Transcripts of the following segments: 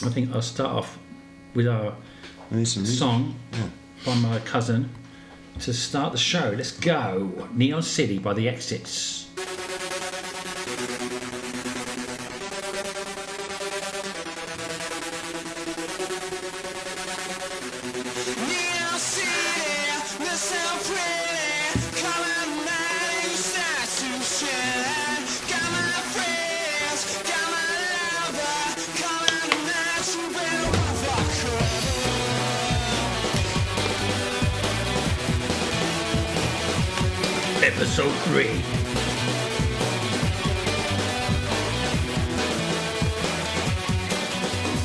I think I'll start off with our song by my cousin to start the show. Let's go. Neon City by the Exits. Episode 3.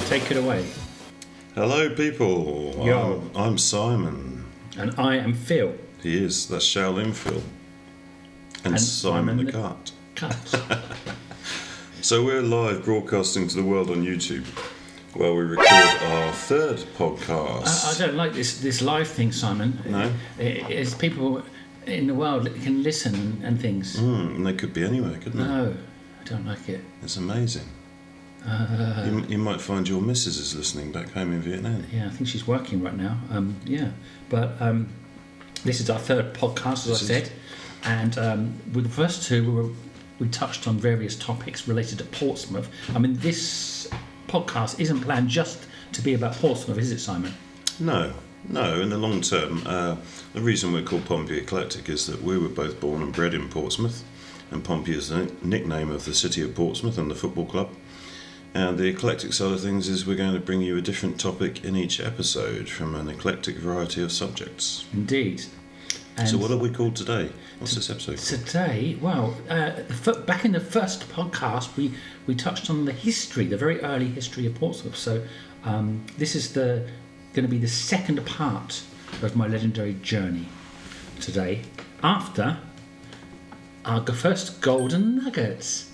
Take it away. Hello, people. Yo. I'm Simon. And I am Phil. He is. That's Shaolin Phil. And Simon the Cut. So we're live broadcasting to the world on YouTube, where we record our third podcast. I don't like this live thing, Simon. No? It's people in the world that can listen and things. And they could be anywhere, couldn't they? No, I don't like it. It's amazing. You might find your missus is listening back home in Vietnam. Yeah, I think she's working right now. But this is our third podcast, as I said. And with the first two, we touched on various topics related to Portsmouth. I mean, this podcast isn't planned just to be about Portsmouth, is it, Simon? No, in the long term, the reason we're called Pompey Eclectic is that we were both born and bred in Portsmouth, and Pompey is the nickname of the city of Portsmouth and the football club. And the eclectic side of things is we're going to bring you a different topic in each episode from an eclectic variety of subjects. Indeed. And so what are we called today? What's this episode called? Today, well, back in the first podcast, we touched on the very early history of Portsmouth. So this is going to be the second part of my legendary journey today, after our first Golden Nuggets.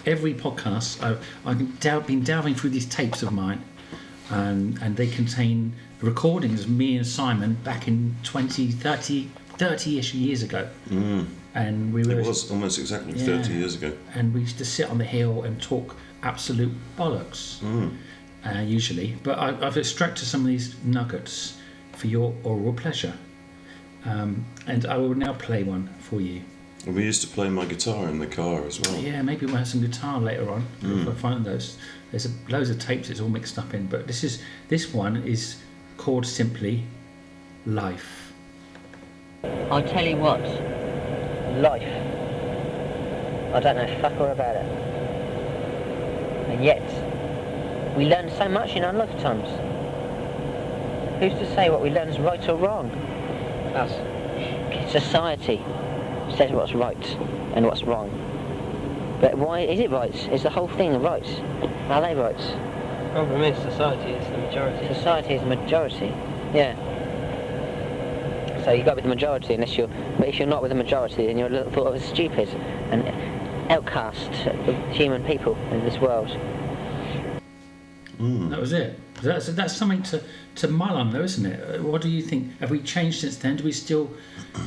Every podcast, I've been delving through these tapes of mine, and they contain recordings of me and Simon back in 30-ish years ago. And it was almost exactly 30 years ago. And we used to sit on the hill and talk absolute bollocks, usually. But I've extracted some of these nuggets for your oral pleasure. And I will now play one for you. And we used to play my guitar in the car as well. Yeah, maybe we'll have some guitar later on if I find those. There's loads of tapes it's all mixed up in, but this one is called simply Life. I'll tell you what, life, I don't know fuck all about it. And yet, we learn so much in our lifetimes. Who's to say what we learn is right or wrong? Us. Society says what's right and what's wrong. But why is it right? Is the whole thing right? Are they right? The problem is society is the majority. Society is the majority, yeah. So you've got to be the majority but if you're not with the majority, then you're thought of as stupid and outcast of human people in this world. That was it. That's something to mull on, though, isn't it? What do you think? Have we changed since then? Do we still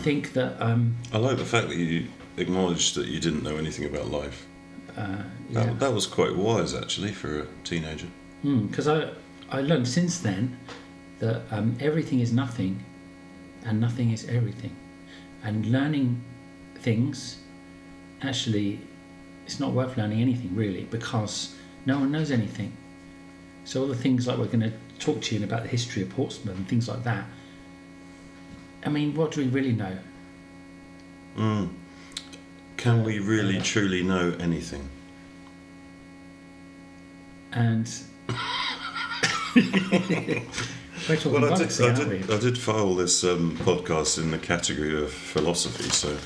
think that... I like the fact that you acknowledged that you didn't know anything about life. That was quite wise, actually, for a teenager. Because I learned since then that everything is nothing and nothing is everything. And learning things, actually, it's not worth learning anything, really, because no one knows anything. So all the things like we're going to talk to you about the history of Portsmouth and things like that, I mean, what do we really know? Can we really truly know anything? And we're talking I did file this podcast in the category of philosophy, so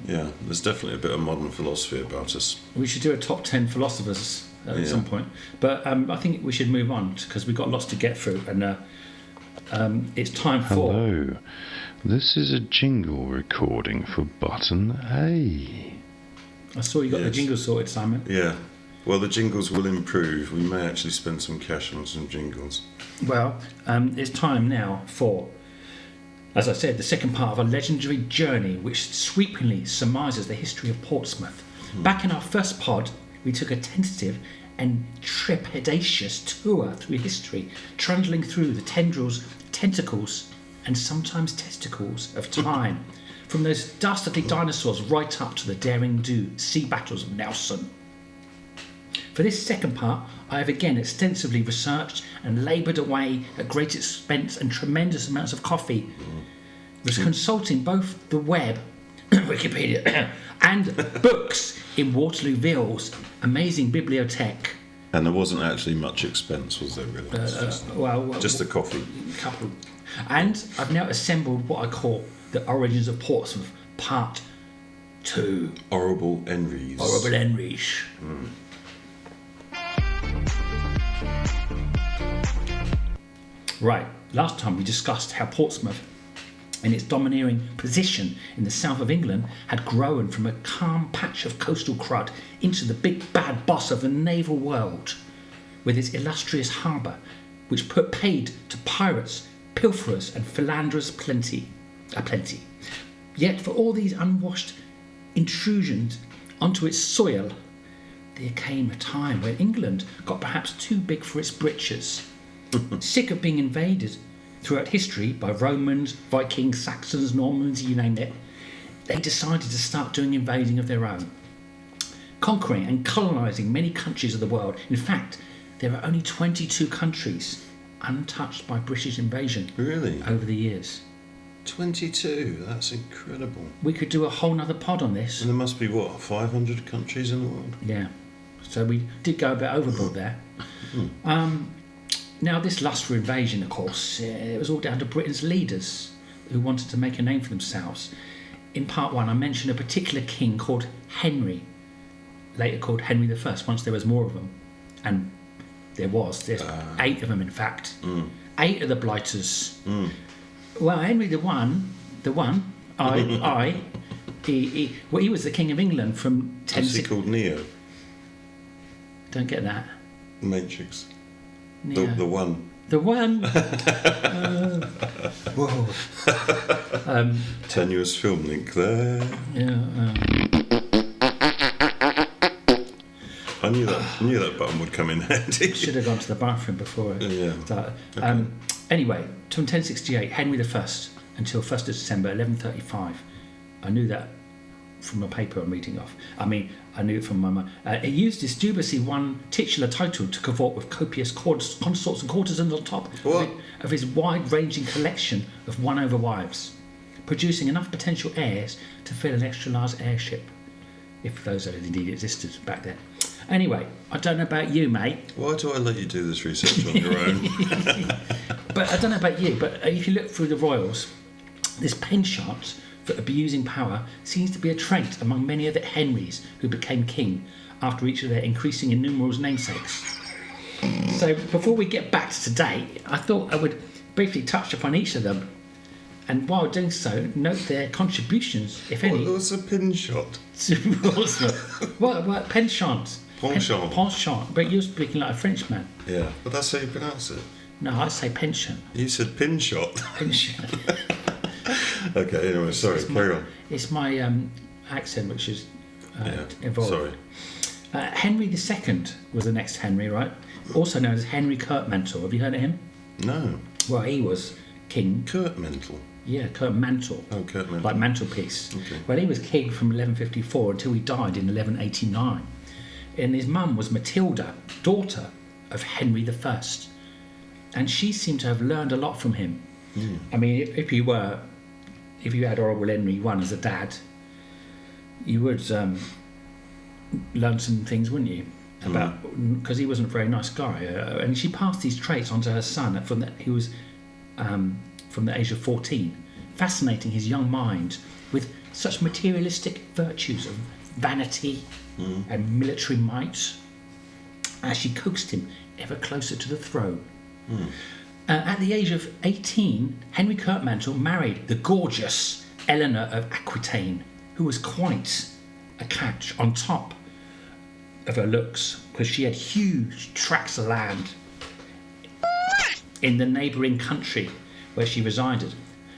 yeah, there's definitely a bit of modern philosophy about us. We should do a top 10 philosophers at some point, but I think we should move on because we've got lots to get through, and it's time for... Hello, this is a jingle recording for button A. I saw you got the jingle sorted, Simon. Yeah, well, the jingles will improve. We may actually spend some cash on some jingles. Well, it's time now for, as I said, the second part of a legendary journey which sweepingly surmises the history of Portsmouth. Back in our first pod, we took a tentative and trepidatious tour through history, trundling through the tendrils, tentacles, and sometimes testicles of time, from those dastardly dinosaurs right up to the daring-do sea battles of Nelson. For this second part, I have again extensively researched and laboured away at great expense and tremendous amounts of coffee, was consulting both the web, Wikipedia, and books in Waterlooville's amazing bibliothèque. And there wasn't actually much expense, was there, really? Just the coffee. Couple. And I've now assembled what I call the Origins of Portsmouth, Part 2. Orrible enries. Orrible enries. Right, last time we discussed how Portsmouth, in its domineering position in the south of England, had grown from a calm patch of coastal crud into the big bad boss of the naval world, with its illustrious harbour, which paid to pirates, pilferers and philanderers plenty. Yet for all these unwashed intrusions onto its soil, there came a time when England got perhaps too big for its britches. Sick of being invaded throughout history by Romans, Vikings, Saxons, Normans, you name it, they decided to start doing invading of their own, conquering and colonising many countries of the world. In fact, there are only 22 countries untouched by British invasion. Really? Over the years. 22? That's incredible. We could do a whole nother pod on this. And there must be, 500 countries in the world? Yeah. So we did go a bit overboard there. Now, this lust for invasion, of course, it was all down to Britain's leaders who wanted to make a name for themselves. In part 1, I mentioned a particular king called Henry, later called Henry I, once there was more of them. And there's 8 of them, in fact. 8 of the blighters. Well, Henry he was the king of England from What's he called? Neo? Don't get that. Matrix. Neo. The one. The one. Whoa. Tenuous film link there. Yeah. I knew that button would come in handy. Should have gone to the bathroom before I started. Okay. Anyway, from 1068, Henry I until 1st of December 1135. I knew that from a paper I'm reading off. I mean, I knew it from my mind. He used his dubiously won titular title to cavort with copious consorts and courtesans on top of his wide-ranging collection of won-over wives, producing enough potential heirs to fill an extra-large airship, if those indeed existed back then. Anyway, I don't know about you, mate. Why do I let you do this research on your own? But I don't know about you, but if you look through the royals, this penchant for abusing power seems to be a trait among many of the Henrys who became king after each of their increasing in numerals namesakes. So before we get back to today, I thought I would briefly touch upon each of them, and while doing so, note their contributions, if any. What's a pin shot? To Portsmouth. What penchant? Penchant. Penchant. But you're speaking like a Frenchman. Yeah, but that's how you pronounce it. No, I say penchant. You said pin shot. Penchant. Okay, anyway, sorry, carry on. It's my accent which is evolved. Sorry. Henry II was the next Henry, right? Also known as Henry Curtmantle. Have you heard of him? No. Well, he was king. Curtmantle. Yeah, Curtmantle. Oh, Curtmantle. Like mantelpiece. Okay. Well, he was king from 1154 until he died in 1189. And his mum was Matilda, daughter of Henry I. And she seemed to have learned a lot from him. I mean, if you had Orrible Henry I as a dad, you would learn some things, wouldn't you? About because he wasn't a very nice guy, and she passed these traits onto her son from the age of 14, fascinating his young mind with such materialistic virtues of vanity and military might, as she coaxed him ever closer to the throne. At the age of 18, Henry Curtmantle married the gorgeous Eleanor of Aquitaine, who was quite a catch on top of her looks, because she had huge tracts of land in the neighbouring country where she resided.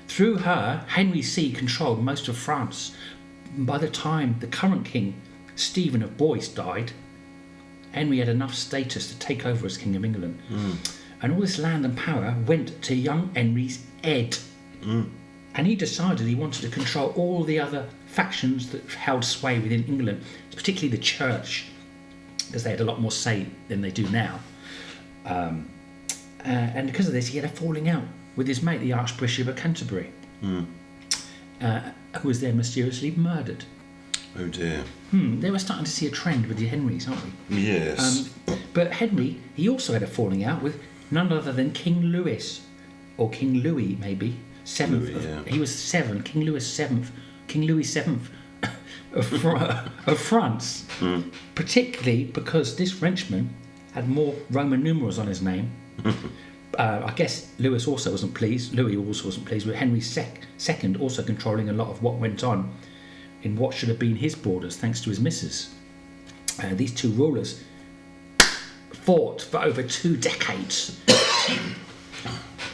Through her, Henry C controlled most of France. By the time the current king, Stephen of Blois, died, Henry had enough status to take over as King of England. And all this land and power went to young Henry's head. And he decided he wanted to control all the other factions that held sway within England, particularly the church, because they had a lot more say than they do now. And because of this, he had a falling out with his mate, the Archbishop of Canterbury, who was then mysteriously murdered. Oh dear. They were starting to see a trend with the Henrys, aren't we? Yes. But Henry, he also had a falling out with none other than King Louis, or King Louis, maybe. He was 7, King Louis VII, of France. Particularly because this Frenchman had more Roman numerals on his name. I guess Louis also wasn't pleased with Henry II also controlling a lot of what went on in what should have been his borders, thanks to his missus. These two rulers fought for over 2 decades.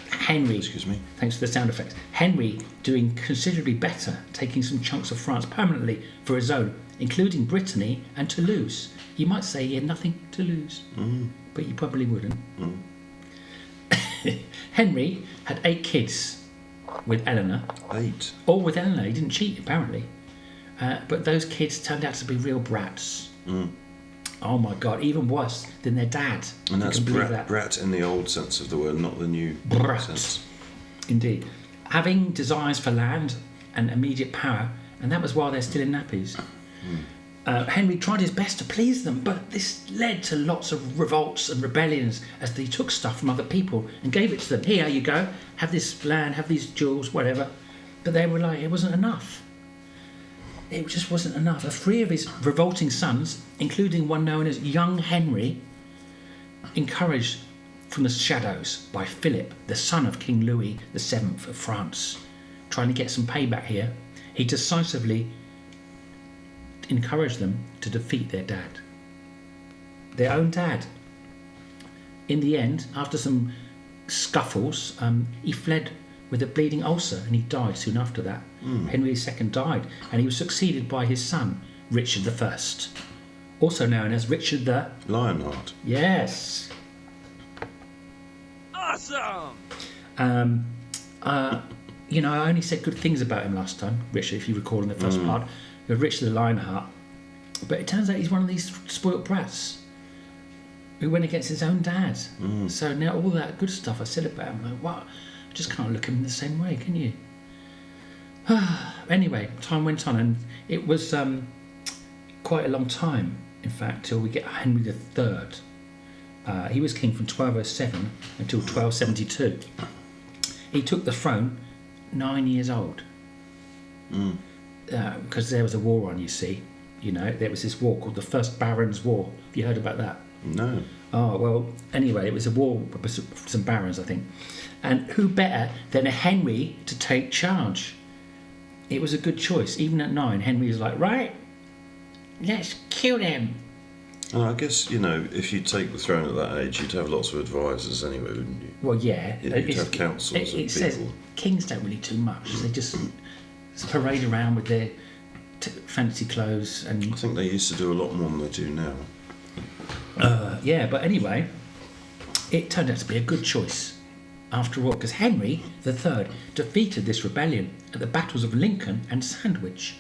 Henry, excuse me, thanks for the sound effects. Henry doing considerably better, taking some chunks of France permanently for his own, including Brittany and Toulouse. You might say he had nothing to lose, but you probably wouldn't. Henry had 8 kids with Eleanor. 8? All with Eleanor. He didn't cheat, apparently. But those kids turned out to be real brats. Oh my God, even worse than their dad. And that's brat in the old sense of the word, not the new sense. Indeed. Having desires for land and immediate power, and that was while they're still in nappies. Henry tried his best to please them, but this led to lots of revolts and rebellions as he took stuff from other people and gave it to them. Here you go, have this land, have these jewels, whatever. But they were like, it wasn't enough. It just wasn't enough. 3 of his revolting sons, including one known as Young Henry, encouraged from the shadows by Philip, the son of King Louis VII of France, trying to get some payback here, he decisively encouraged them to defeat their dad. Their own dad. In the end, after some scuffles, he fled with a bleeding ulcer and he died soon after that. Henry II died and he was succeeded by his son, Richard I, also known as Richard the Lionheart. Yes. Awesome! I only said good things about him last time, Richard, if you recall in the first part, Richard the Lionheart. But it turns out he's one of these spoilt brats who went against his own dad. So now all that good stuff I said about him, like, what? I just can't look at him in the same way, can you? Anyway, time went on, and it was quite a long time, in fact, till we get Henry III. He was king from 1207 until 1272. He took the throne 9 years old. Because there was a war on, you see. You know, there was this war called the First Barons' War. Have you heard about that? No. Oh, well, anyway, it was a war with some barons, I think. And who better than a Henry to take charge? It was a good choice. Even at 9, Henry was like, right, let's kill them. I guess, if you take the throne at that age, you'd have lots of advisors anyway, wouldn't you? Well, yeah. You'd have councils of people. Says kings don't really do much. They just parade around with their fancy clothes. And I think they used to do a lot more than they do now. Yeah, but anyway, it turned out to be a good choice after all, because Henry III defeated this rebellion at the battles of Lincoln and Sandwich.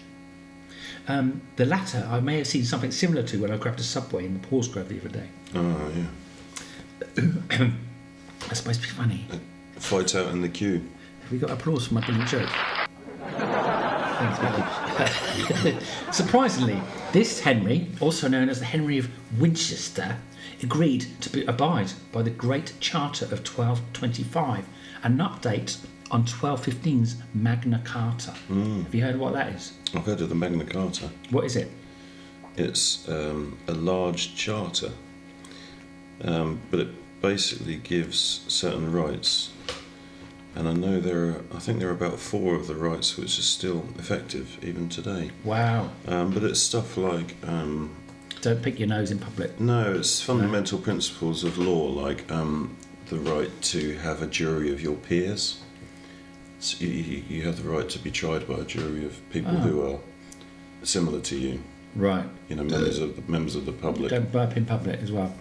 The latter I may have seen something similar to when I grabbed a subway in the Paulsgrove the other day. Oh, yeah. That's supposed to be funny. Fight out in the queue. Have we got applause for my brilliant joke? Thanks, Matthew. Surprisingly, this Henry, also known as the Henry of Winchester, agreed to abide by the Great Charter of 1225, an update on 1215's Magna Carta. Have you heard of what that is? I've heard of the Magna Carta. What is it? It's a large charter, but it basically gives certain rights. And I think there are about 4 of the rights which are still effective even today. Wow. But it's stuff like... don't pick your nose in public. No, it's fundamental principles of law, like the right to have a jury of your peers. So you have the right to be tried by a jury of people who are similar to you. Right. You know, members of the public. Don't burp in public as well.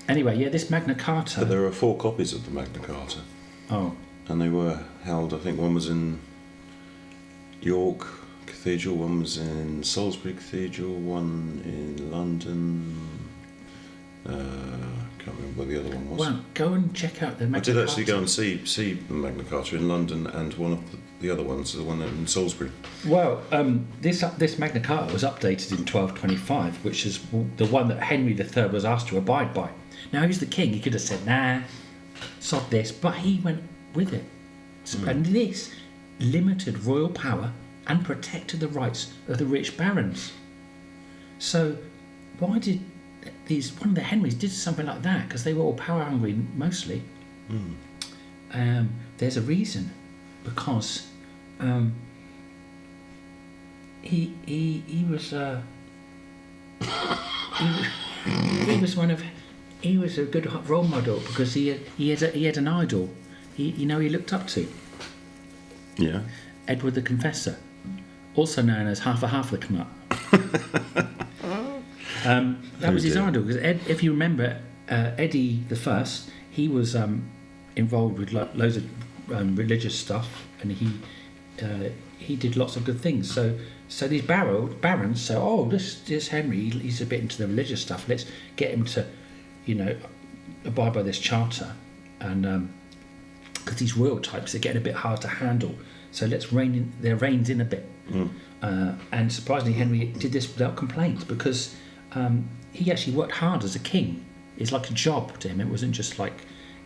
Anyway, yeah, this Magna Carta. But there are 4 copies of the Magna Carta. Oh. And they were held, I think one was in York Cathedral, one was in Salisbury Cathedral, one in London. Can't remember where the other one was. Well, go and check out the Magna Carta. I did actually go and see the Magna Carta in London, and one of the other ones, the one in Salisbury. Well, this Magna Carta was updated in 1225, which is the one that Henry III was asked to abide by. Now, he's the king. He could have said, nah, sod this, but he went with it. And this limited royal power and protected the rights of the rich barons. So why did one of the Henrys did something like that? Because they were all power hungry mostly. There's a reason, because he was a good role model, because he had an idol he looked up to. Yeah. Edward the Confessor, also known as Half a Half the Knut. That was his idol, because if you remember, Eddie the First, he was involved with loads of religious stuff, and he did lots of good things. So these barons say, oh, this Henry, he's a bit into the religious stuff. Let's get him to, abide by this charter, and because these royal types are getting a bit hard to handle. So let's rein their reins in a bit. And surprisingly, Henry did this without complaint, because he actually worked hard as a king. It's like a job to him. It wasn't just like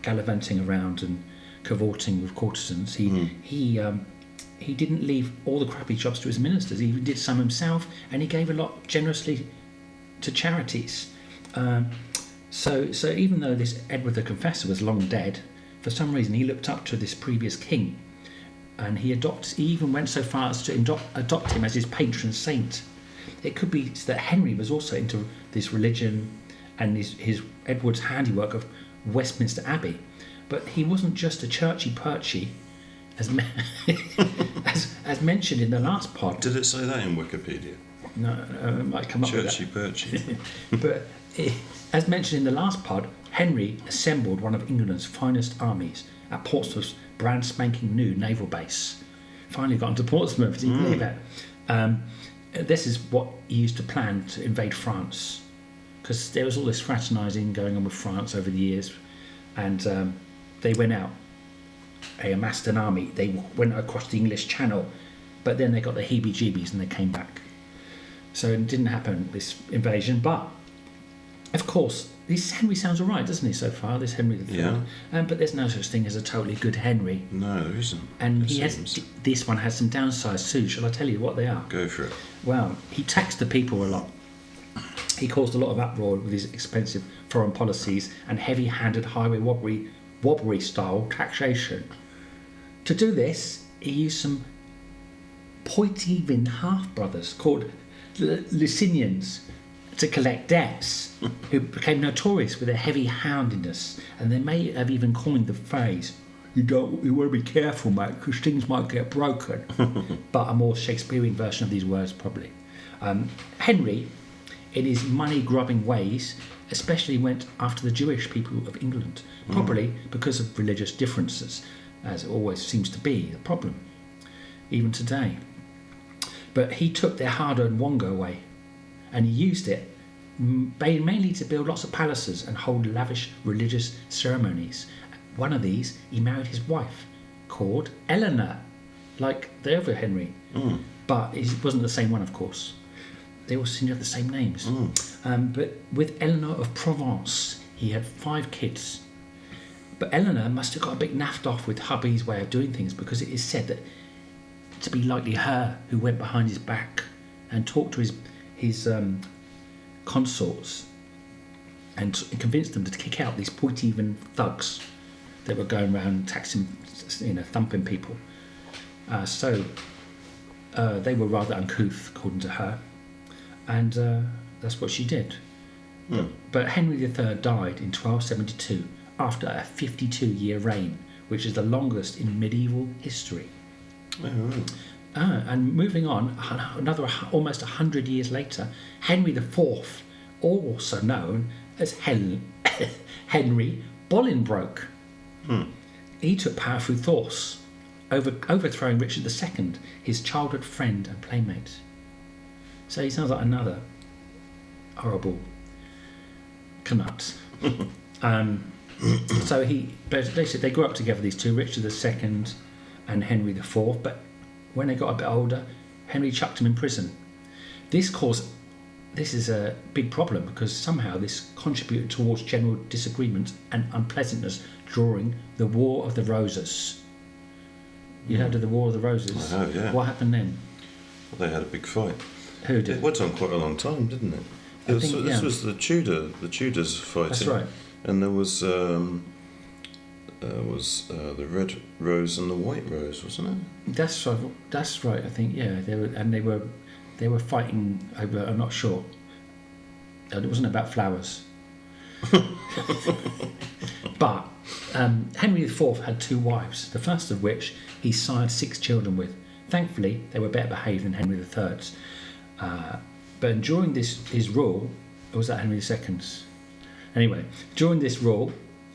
gallivanting around and cavorting with courtesans. He didn't leave all the crappy jobs to his ministers. He did some himself, and he gave a lot generously to charities. So even though this Edward the Confessor was long dead, for some reason he looked up to this previous king, and he even went so far as to adopt him as his patron saint. It could be that Henry was also into this religion and his Edward's handiwork of Westminster Abbey, but he wasn't just a churchy-perchy, as mentioned in the last pod. Did it say that in Wikipedia? No, it might come up with that. Churchy-perchy. But as mentioned in the last pod, Henry assembled one of England's finest armies at Portsmouth's brand spanking new naval base. Finally got into Portsmouth, do you believe it? This is what he used to plan to invade France, because there was all this fraternising going on with France over the years, and they went out. They amassed an army. They went across the English Channel, but then they got the heebie-jeebies and they came back. So it didn't happen, this invasion. But of course, this Henry sounds all right, doesn't he, so far? This Henry III. Yeah. But there's no such thing as a totally good Henry. No, there isn't. And this one has some downsides too. Shall I tell you what they are? Go for it. Well, he taxed the people a lot. He caused a lot of uproar with his expensive foreign policies and heavy-handed highway robbery-style taxation. To do this, he used some Poitevin half-brothers called Licinians to collect debts, who became notorious for their heavy-handedness, and they may have even coined the phrase, you want to be careful, mate, because things might get broken. But a more Shakespearean version of these words, probably. Henry, in his money-grubbing ways, especially went after the Jewish people of England, probably because of religious differences, as it always seems to be the problem, even today. But he took their hard-earned wonga away, and he used it mainly to build lots of palaces and hold lavish religious ceremonies. One of these, he married his wife, called Eleanor, like the other Henry. But it wasn't the same one, of course. They all seem to have the same names. But with Eleanor of Provence, he had 5 kids. But Eleanor must have got a bit naffed off with hubby's way of doing things, because it is said that to be likely her who went behind his back and talked to his consorts and convinced them to kick out these Poitevin thugs that were going around taxing, thumping people. So they were rather uncouth, according to her, and that's what she did. But Henry III died in 1272 after a 52-year reign, which is the longest in medieval history. And moving on, another almost 100 years later, Henry IV, also known as Henry Bolingbroke, he took power through force, overthrowing Richard II, his childhood friend and playmate. So he sounds like another horrible Canucks. So basically they grew up together, these two, Richard II and Henry IV, but when they got a bit older, Henry chucked him in prison. This is a big problem because somehow this contributed towards general disagreement and unpleasantness during the War of the Roses. You heard of the War of the Roses? I have, yeah. What happened then? Well, they had a big fight. Who did? It went on quite a long time, didn't it? This was the Tudors fighting. That's right. And there was the red rose and the white rose, wasn't it? That's right. I think they were fighting over. I'm not sure. It wasn't about flowers. But Henry IV had 2 wives. The first of which he sired 6 children with. Thankfully, they were better behaved than Henry III's. But during his rule, or was that Henry II's? Anyway, during this rule,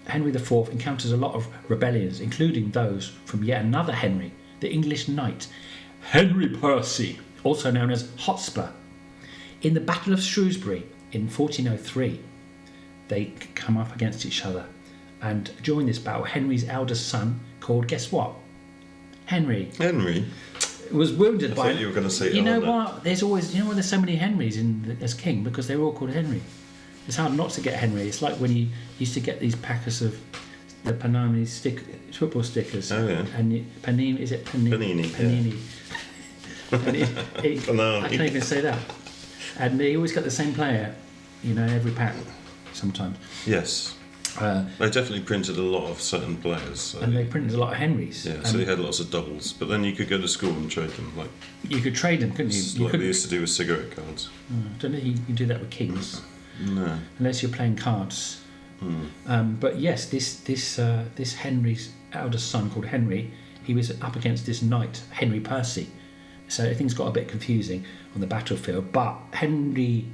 Henry IV encounters a lot of rebellions, including those from yet another Henry, the English knight, Henry Percy, also known as Hotspur. In the Battle of Shrewsbury in 1403, they come up against each other. And during this battle, Henry's eldest son, called, guess what? Henry. Was wounded by. I thought you were going to say. You know what? There's always. You know why there's so many Henrys as king? Because they're all called Henry. It's hard not to get Henry. It's like when you used to get these packets of the Panini football stickers. Oh yeah. And Panini, is it Panini? Panini. Panini. I can't even say that. And they always got the same player. Every pack. Sometimes. Yes. They definitely printed a lot of certain players. So and they printed a lot of Henrys. Yeah, so you had lots of doubles. But then you could go to school and trade them. You could trade them, couldn't you? Like they used to do with cigarette cards. I don't know if you can do that with kings. No. Unless you're playing cards. But yes, this Henry's eldest son called Henry, he was up against this knight, Henry Percy. So things got a bit confusing on the battlefield. But Henry,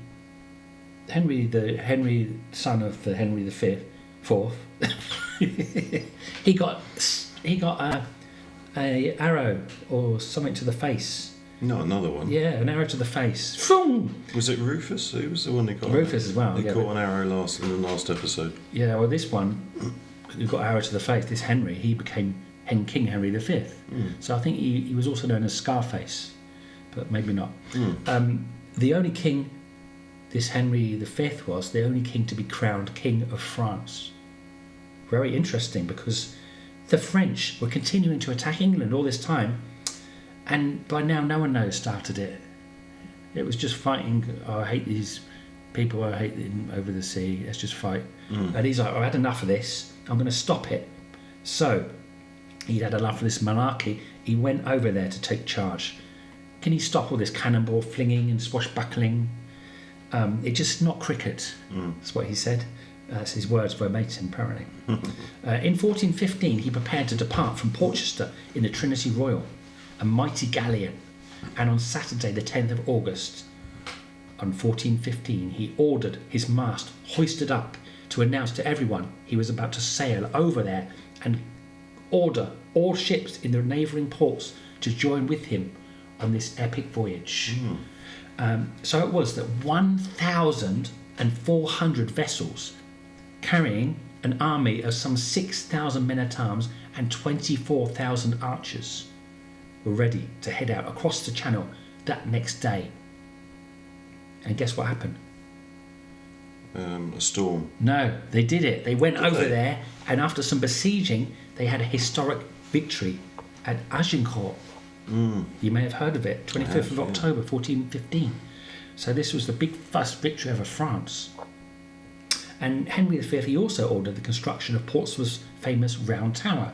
son of the Henry V, he got a arrow or something to the face. No, another one. Yeah, an arrow to the face. Was it Rufus? Who was the one that got Rufus as well. He caught an arrow in the last episode. Yeah, well, this one, who got arrow to the face, this Henry, he became King Henry V. So I think he was also known as Scarface, but maybe not. The only king, this Henry V was the only king to be crowned King of France. Very interesting, because the French were continuing to attack England all this time, and by now no one knows started it. It was just fighting. Oh, I hate these people. I hate them over the sea. Let's just fight. And he's like, I had enough of this. I'm going to stop it. So he'd had enough of this monarchy. He went over there to take charge. Can he stop all this cannonball flinging and swashbuckling? It's just not cricket. That's what he said. That's his words verbatim, apparently. In 1415, he prepared to depart from Portchester in the Trinity Royal, a mighty galleon, and on Saturday the 10th of August on 1415 he ordered his mast hoisted up to announce to everyone he was about to sail over there and order all ships in the neighbouring ports to join with him on this epic voyage. So it was that 1,400 vessels carrying an army of some 6,000 men-at-arms and 24,000 archers were ready to head out across the channel that next day. And guess what happened? A storm. No, they did it. They went over there, and after some besieging, they had a historic victory at Agincourt. You may have heard of it, 25th of October 1415. So this was the first victory over France. And Henry V, he also ordered the construction of Portsmouth's famous Round Tower.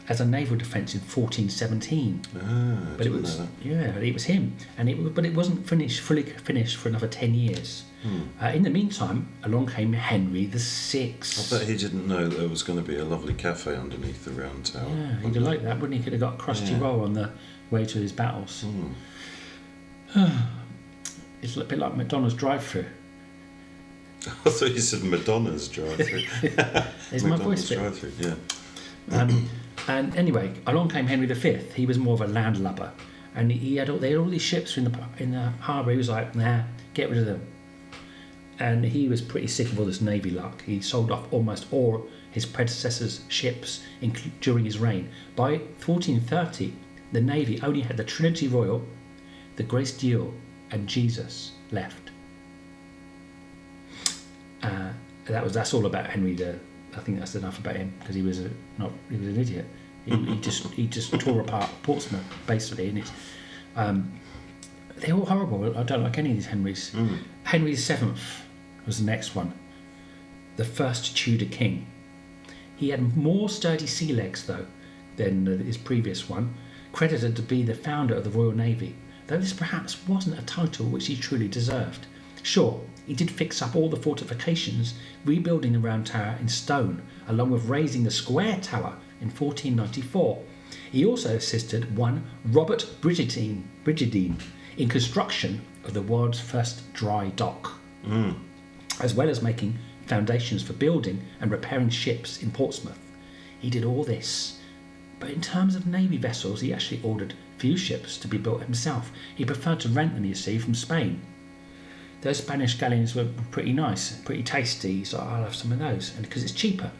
as a naval defence in 1417. But it was it was him, and but it wasn't fully finished for another 10 years. In the meantime, along came Henry VI. I bet he didn't know that there was going to be a lovely cafe underneath the round tower. Yeah, he'd have liked that, wouldn't he? Could have got a crusty roll on the way to his battles. It's a bit like McDonald's drive-through. I thought you said Madonna's drive-through. Is my voice bit? Drive-through, yeah. And anyway, along came Henry V. He was more of a landlubber, and they had all these ships in the harbour. He was like, nah, get rid of them. And he was pretty sick of all this navy luck. He sold off almost all his predecessors' ships during his reign. By 1430, the navy only had the Trinity Royal, the Grace Dieu, and Jesus left. That's all about Henry I think that's enough about him, because he was an idiot. He just tore apart Portsmouth basically, and it's they're all horrible. I don't like any of these Henrys. Henry VII was the next one, the first Tudor king. He had more sturdy sea legs though than his previous one, credited to be the founder of the Royal Navy, though this perhaps wasn't a title which he truly deserved. Sure, he did fix up all the fortifications, rebuilding the Round Tower in stone, along with raising the Square Tower in 1494. He also assisted one Robert Brigidine in construction of the world's first dry dock, as well as making foundations for building and repairing ships in Portsmouth. He did all this, but in terms of navy vessels, he actually ordered few ships to be built himself. He preferred to rent them, you see, from Spain. Those Spanish galleons were pretty nice, pretty tasty, so I'll have some of those, and because it's cheaper,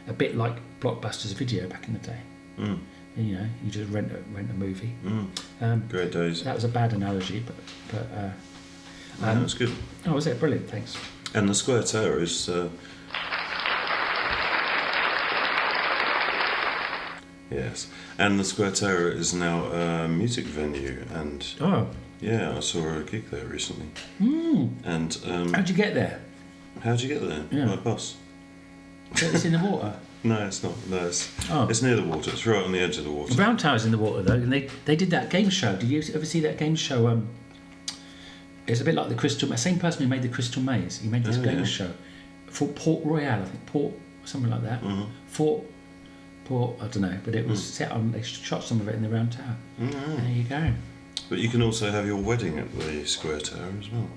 a bit like Blockbuster's video back in the day. You know, you just rent a movie. Great days. That was a bad analogy, but that was good. Oh, was it? Brilliant, thanks. And the Square Tower is yes, and the Square Tower is now a music venue, and yeah, I saw a gig there recently. And how'd you get there? How'd you get there? Yeah. By bus. It's in the water. No, it's not. No, it's near the water. It's right on the edge of the water. The Round Tower's in the water though, and they did that game show. Did you ever see that game show? It's a bit like the Crystal. Same person who made the Crystal Maze. He made this game show for Port Royal, I think, something like that. Port, I don't know, but it was set on. They shot some of it in the Round Tower. There you go. But you can also have your wedding at the Square Tower as well.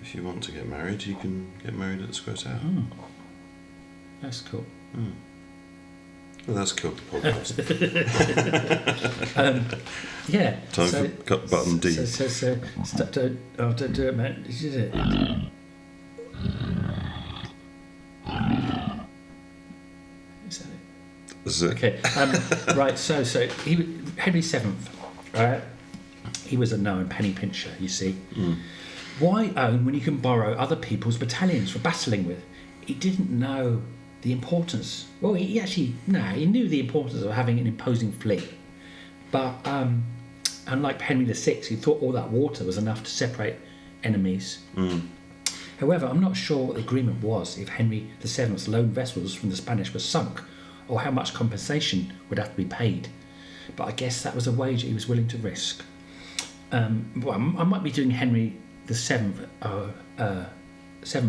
If you want to get married, you can get married at the Square Tower. That's cool. Well, that's killed the podcast. Yeah. Time for cut button D. Don't do it, man. This is it. Is that it? That's it. Okay. Right. So Henry VII, right? He was a known penny pincher. You see. Why own when you can borrow other people's battalions for battling with? He didn't know the importance. Well, he knew the importance of having an imposing fleet. But unlike Henry VI, he thought all that water was enough to separate enemies. However, I'm not sure what the agreement was if Henry VII's lone vessels from the Spanish were sunk, or how much compensation would have to be paid. But I guess that was a wager he was willing to risk. Well, I might be doing Henry VII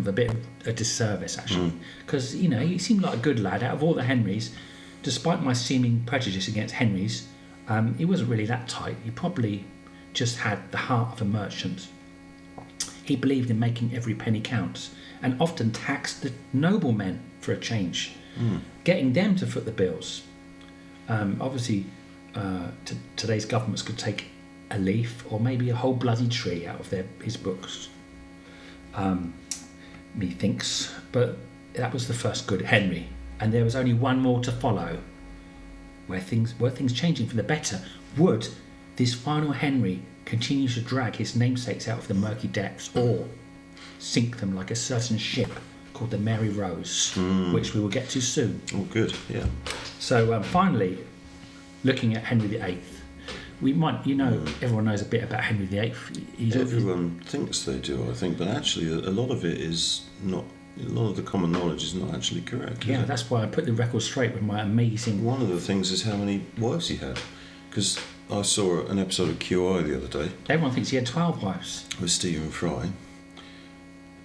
a bit of a disservice, actually, because he seemed like a good lad. Out of all the Henrys, despite my seeming prejudice against Henrys, he wasn't really that tight. He probably just had the heart of a merchant. He believed in making every penny count, and often taxed the noblemen for a change, getting them to foot the bills. Obviously, today's governments could take a leaf or maybe a whole bloody tree out of his books. Methinks, but that was the first good Henry, and there was only one more to follow. Were things changing for the better? Would this final Henry continue to drag his namesakes out of the murky depths, or sink them like a certain ship called the Mary Rose, which we will get to soon? Oh, good, yeah. So finally, looking at Henry VIII, we might, everyone knows a bit about Henry VIII. Everyone thinks they do, I think, but actually a lot of it is not a lot of the common knowledge is not actually correct. Yeah, is it? that's why I put the record straight with my amazing. One of the things is how many wives he had. Because I saw an episode of QI the other day Everyone thinks he had 12 wives. with Stephen Fry,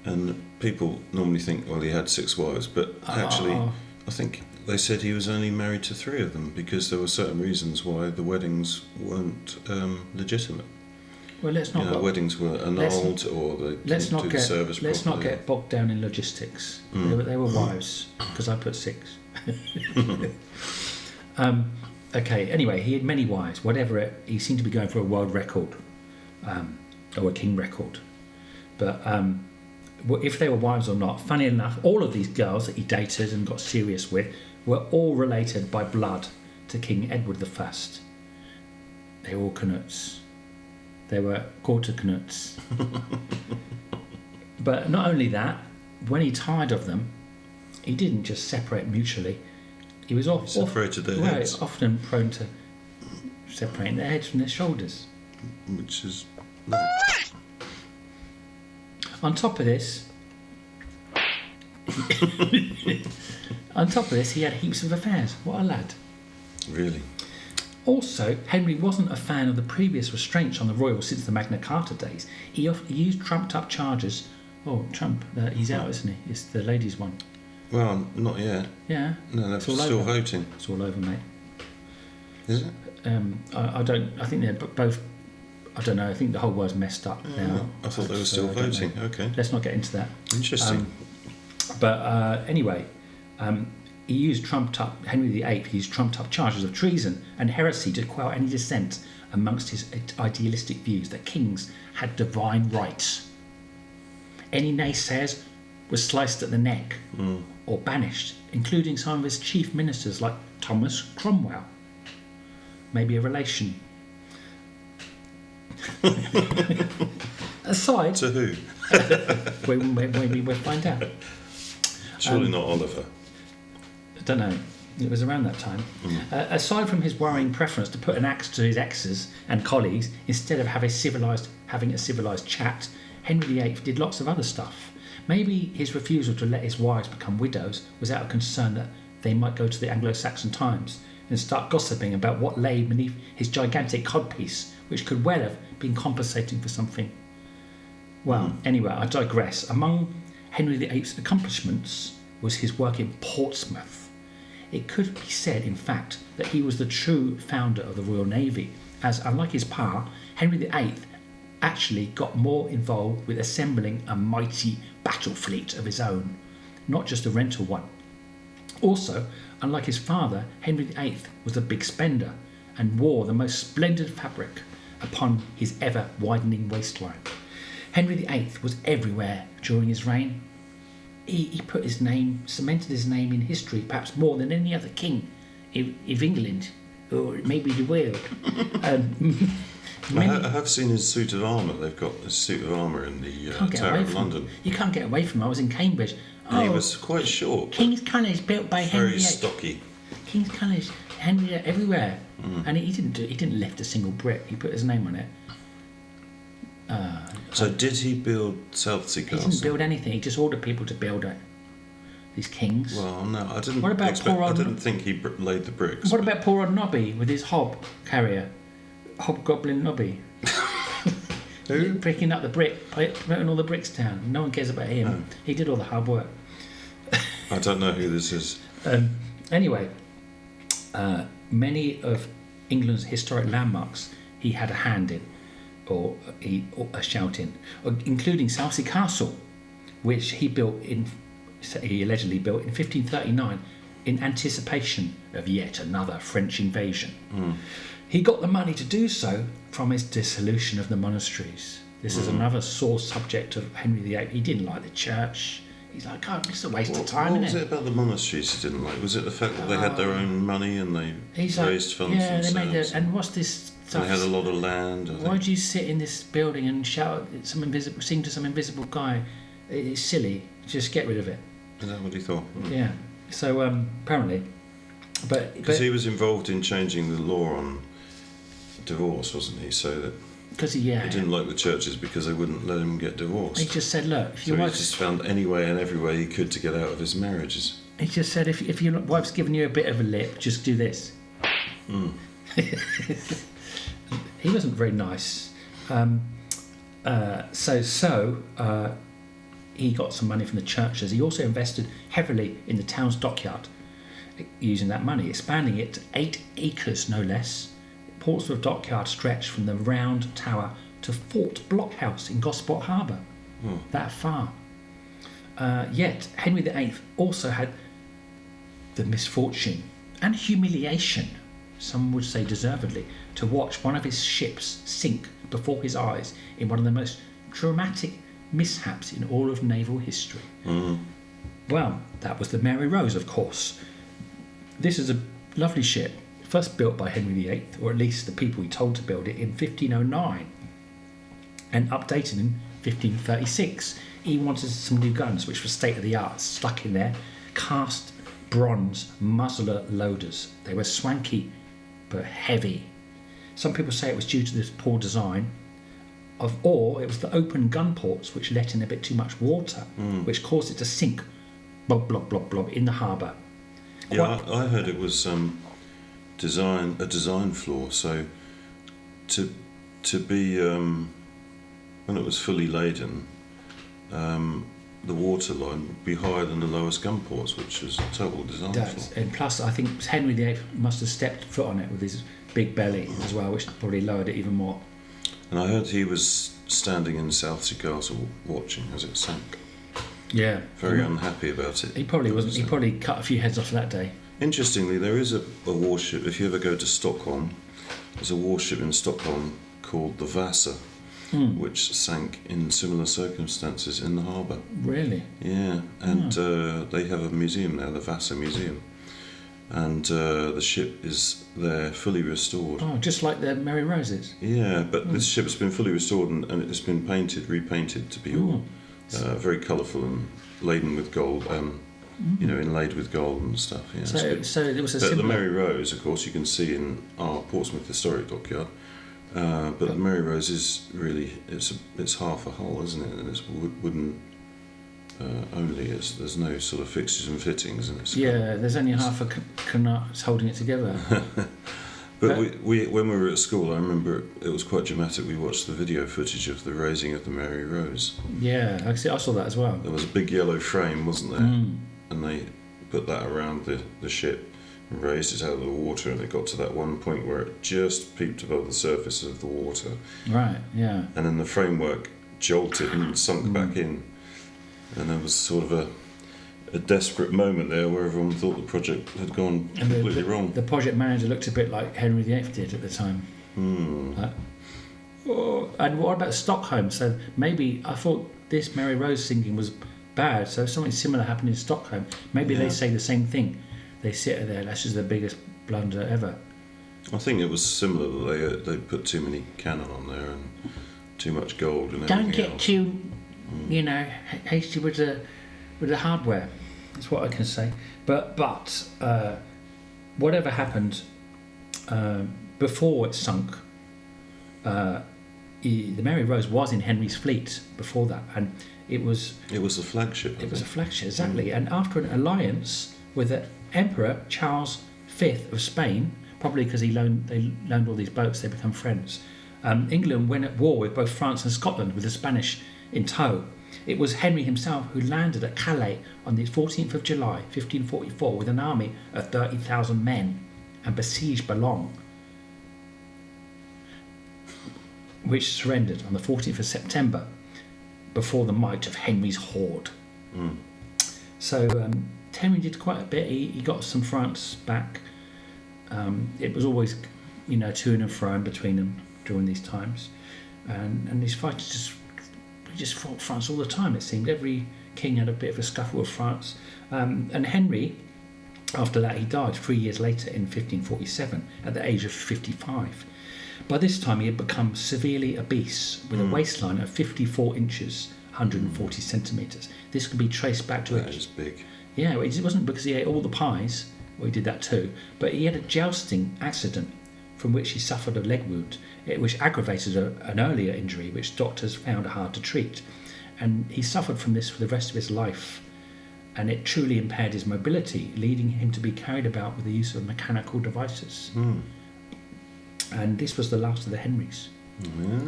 and people normally think, well, he had 6 wives, but actually, I think they said he was only married to 3 of them because there were certain reasons why the weddings weren't legitimate. Well, let's not. Weddings were annulled or they didn't do the service properly. Let's not get bogged down in logistics. They were wives because I put 6. Okay. Anyway, he had many wives. He seemed to be going for a world record, or a king record. But if they were wives or not, funny enough, all of these girls that he dated and got serious with were all related by blood to King Edward I. They were all Knuts. They were quarter Knuts. But not only that, when he tired of them, he didn't just separate mutually. He was separated their heads. Often prone to separating their heads from their shoulders. Which is... On top of this, he had heaps of affairs. What a lad. Really? Also, Henry wasn't a fan of the previous restraints on the royals since the Magna Carta days. He used trumped-up charges. Oh, Trump, he's out, isn't he? It's the ladies' one. Well, not yet. Yeah. No, they're still voting. It's all over, mate. Is it? I think they're both... I don't know, I think the whole world's messed up now. I thought they were still voting. Okay. Let's not get into that. Interesting. Anyway, he used Henry VIII used trumped-up charges of treason and heresy to quell any dissent amongst his idealistic views that kings had divine rights. Any naysayers were sliced at the neck or banished, including some of his chief ministers like Thomas Cromwell. Maybe a relation. Aside... To who? we'll find out. Surely not Oliver. I don't know. It was around that time. Aside from his worrying preference to put an axe to his exes and colleagues instead of having a civilised chat, Henry VIII did lots of other stuff. Maybe his refusal to let his wives become widows was out of concern that they might go to the Anglo-Saxon Times and start gossiping about what lay beneath his gigantic codpiece, which could well have been compensating for something. Well, anyway, I digress. Among Henry VIII's accomplishments was his work in Portsmouth. It could be said, in fact, that he was the true founder of the Royal Navy, as, unlike his pa, Henry VIII actually got more involved with assembling a mighty battle fleet of his own, not just a rental one. Also, unlike his father, Henry VIII was a big spender and wore the most splendid fabric upon his ever-widening waistline. Henry VIII was everywhere during his reign. He put his name, cemented his name in history, perhaps more than any other king of England, or maybe the world. I have seen his suit of armour. They've got a suit of armour in the Tower of London. You can't get away from him. I was in Cambridge. He was quite short. King's College built by Henry VIII. Very stocky. King's College, Henry VIII, everywhere. And he didn't lift a single brick. He put his name on it. So did he build Southsea Castle? He didn't build anything. He just ordered people to build it. These kings. Well, no, I didn't. What about I didn't think he laid the bricks. What about poor old Nobby with his hobgoblin Nobby? Who? Picking up the brick, putting all the bricks down. No one cares about him. No. He did all the hard work. I don't know who this is. Anyway, many of England's historic landmarks he had a hand in, or a shout in, including Southsea Castle, which he allegedly built in 1539 in anticipation of yet another French invasion. He got the money to do so from his dissolution of the monasteries. This is another sore subject of Henry VIII. He didn't like the church. He's like, oh, it's a waste of time, What isn't was it about the monasteries he didn't like? Was it the fact that they had their own money and they raised funds themselves? And what's this stuff? They had a lot of land. Why do you sit in this building and shout at sing to some invisible guy? It's silly. Just get rid of it. Is that what he thought? Yeah. So apparently, because he was involved in changing the law on divorce, wasn't he? So that Because He didn't like the churches because they wouldn't let him get divorced. he just said, look, if So your he wife's just found any way and every way he could to get out of his marriages. He just said, if your wife's giving you a bit of a lip, just do this. He wasn't very nice. He got some money from the churches. He also invested heavily in the town's dockyard, using that money, expanding it to 8 acres, no less. Portsmouth Dockyard stretched from the Round Tower to Fort Blockhouse in Gosport Harbour. That far. Yet Henry VIII also had the misfortune and humiliation, some would say deservedly, to watch one of his ships sink before his eyes in one of the most dramatic mishaps in all of naval history. Well, that was the Mary Rose, of course. This is a lovely ship, first built by Henry VIII, or at least the people he told to build it, in 1509 and updated in 1536. He wanted some new guns, which were state-of-the-art, stuck in there, cast bronze muzzler loaders. They were swanky but heavy. Some people say it was due to this poor design, or it was the open gun ports which let in a bit too much water, which caused it to sink, blob, blob, blob, blob, in the harbour. Yeah, I heard it was a design flaw. So to be when it was fully laden, the water line would be higher than the lowest gun ports, which was a total design flaw. And plus, I think Henry VIII must have stepped foot on it with his big belly as well, which probably lowered it even more. And I heard he was standing in Southsea Castle watching as it sank. Yeah. Very unhappy about it. He probably wasn't. He probably cut a few heads off that day. Interestingly, there is a warship, if you ever go to Stockholm, there's a warship in Stockholm called the Vasa, which sank in similar circumstances in the harbour. Really? Yeah, and they have a museum now, the Vasa Museum, and the ship is there fully restored. Oh, just like the Mary Roses. Yeah, but this ship's been fully restored and it's been repainted to be all very colourful and laden with gold, inlaid with gold and stuff. Yeah, so there was a but similar... the Mary Rose, of course, you can see in our Portsmouth Historic Dockyard. But the Mary Rose is really it's half a hull, isn't it? And it's wooden only. There's no sort of fixtures and fittings, and it's there's only half a canard holding it together. But we when we were at school, I remember it was quite dramatic. We watched the video footage of the raising of the Mary Rose. Yeah, I saw that as well. There was a big yellow frame, wasn't there? And they put that around the ship. Raised it out of the water, and it got to that one point where it just peeped above the surface of the water. Right, yeah. And then the framework jolted and sunk back in. And there was sort of a desperate moment there where everyone thought the project had gone completely wrong. The project manager looked a bit like Henry VIII did at the time. And what about Stockholm? So maybe I thought this Mary Rose sinking was bad, so something similar happened in Stockholm. Maybe they say the same thing. They sit there, that's just the biggest blunder ever. I think it was similar that they put too many cannon on there and too much gold and Don't everything get else. too, hasty with the hardware. That's what I can say. But whatever happened before it sunk, the Mary Rose was in Henry's fleet before that, and it was the flagship. It was a flagship, exactly. And after an alliance with the Emperor Charles V of Spain, probably because they loaned all these boats, they become friends. England went at war with both France and Scotland with the Spanish in tow. It was Henry himself who landed at Calais on the 14th of July 1544 with an army of 30,000 men and besieged Boulogne, which surrendered on the 14th of September before the might of Henry's horde. So Henry did quite a bit. He got some France back. It was always, to and fro between them during these times, and these fighters just fought France all the time. It seemed every king had a bit of a scuffle with France. And Henry, after that, he died 3 years later in 1547 at the age of 55. By this time, he had become severely obese with a waistline of 54 inches, 140 centimetres. This could be traced back to That is big. Yeah, it wasn't because he ate all the pies, well, he did that too, but he had a jousting accident from which he suffered a leg wound, which aggravated an earlier injury, which doctors found hard to treat. And he suffered from this for the rest of his life, and it truly impaired his mobility, leading him to be carried about with the use of mechanical devices. And this was the last of the Henrys.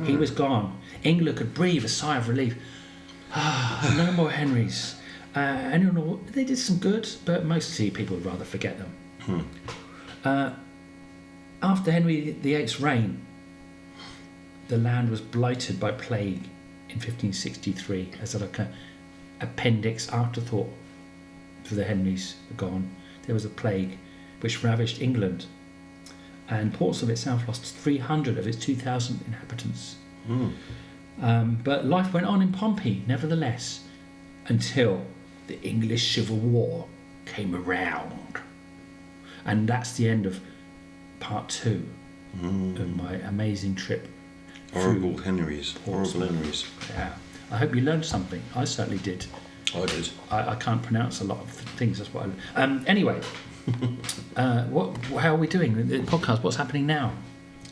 He was gone. England could breathe a sigh of relief. No more Henrys. And they did some good, but mostly people would rather forget them. After Henry VIII's reign, the land was blighted by plague in 1563 as like an appendix afterthought for the Henrys were gone. There was a plague which ravaged England, and Portsmouth itself lost 300 of its 2,000 inhabitants. But life went on in Pompey, nevertheless, until the English Civil War came around. And that's the end of part 2 of my amazing trip. Horrible Henrys. Horrible Henrys. Yeah. I hope you learned something. I certainly did. I did. I can't pronounce a lot of things, that's what I learned. Anyway, how are we doing? The podcast, what's happening now?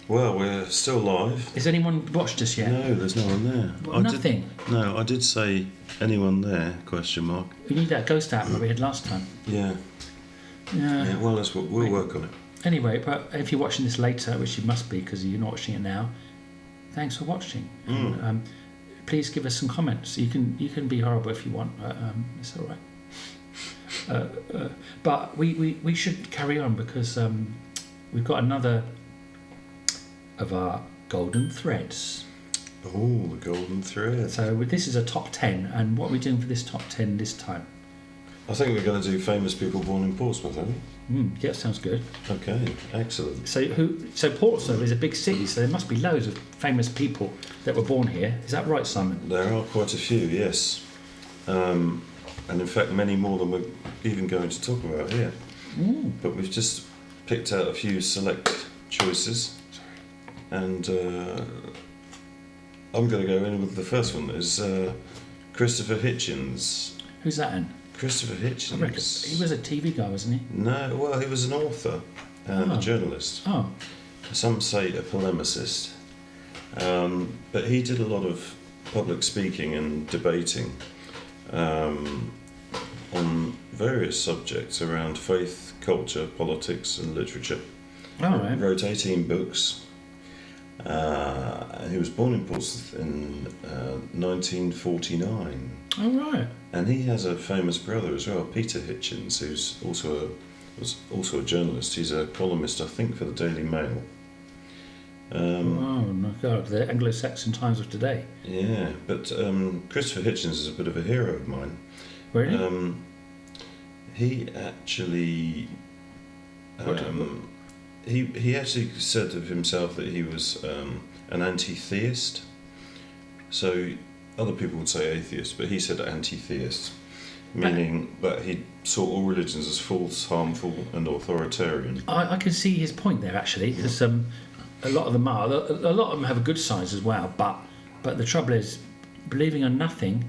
Well, we're still live. Has anyone watched us yet? No, there's no one there. Nothing? I did say anyone there, question mark. We need that ghost app that we had last time. Yeah, well, we'll work on it. Anyway, but if you're watching this later, which you must be because you're not watching it now, thanks for watching. Please give us some comments. You can be horrible if you want. It's all right. But we should carry on because we've got another of our golden threads. Oh, the golden thread. So this is a top 10, and what are we doing for this top 10 this time? I think we're going to do famous people born in Portsmouth, aren't we? Yeah, sounds good. Okay, excellent. So Portsmouth is a big city, so there must be loads of famous people that were born here. Is that right, Simon? There are quite a few, yes. And in fact, many more than we're even going to talk about here. But we've just picked out a few select choices. And I'm going to go in with the first one. Is Christopher Hitchens. Who's that in? Christopher Hitchens. I reckon he was a TV guy, wasn't he? No, well, he was an author and a journalist. Oh. Some say a polemicist. But he did a lot of public speaking and debating on various subjects around faith, culture, politics and literature. All right. He wrote 18 books. He was born in Portsmouth in 1949. All right. And he has a famous brother as well, Peter Hitchens, who's was also a journalist. He's a columnist, I think, for the Daily Mail. Oh my God, the Anglo-Saxon Times of today. Yeah, but Christopher Hitchens is a bit of a hero of mine. Really? He actually he actually said of himself that he was an anti-theist. So other people would say atheist, but he said anti-theist, meaning that he saw all religions as false, harmful, and authoritarian. I can see his point there actually, because a lot of them are. A lot of them have a good side as well, but the trouble is, believing on nothing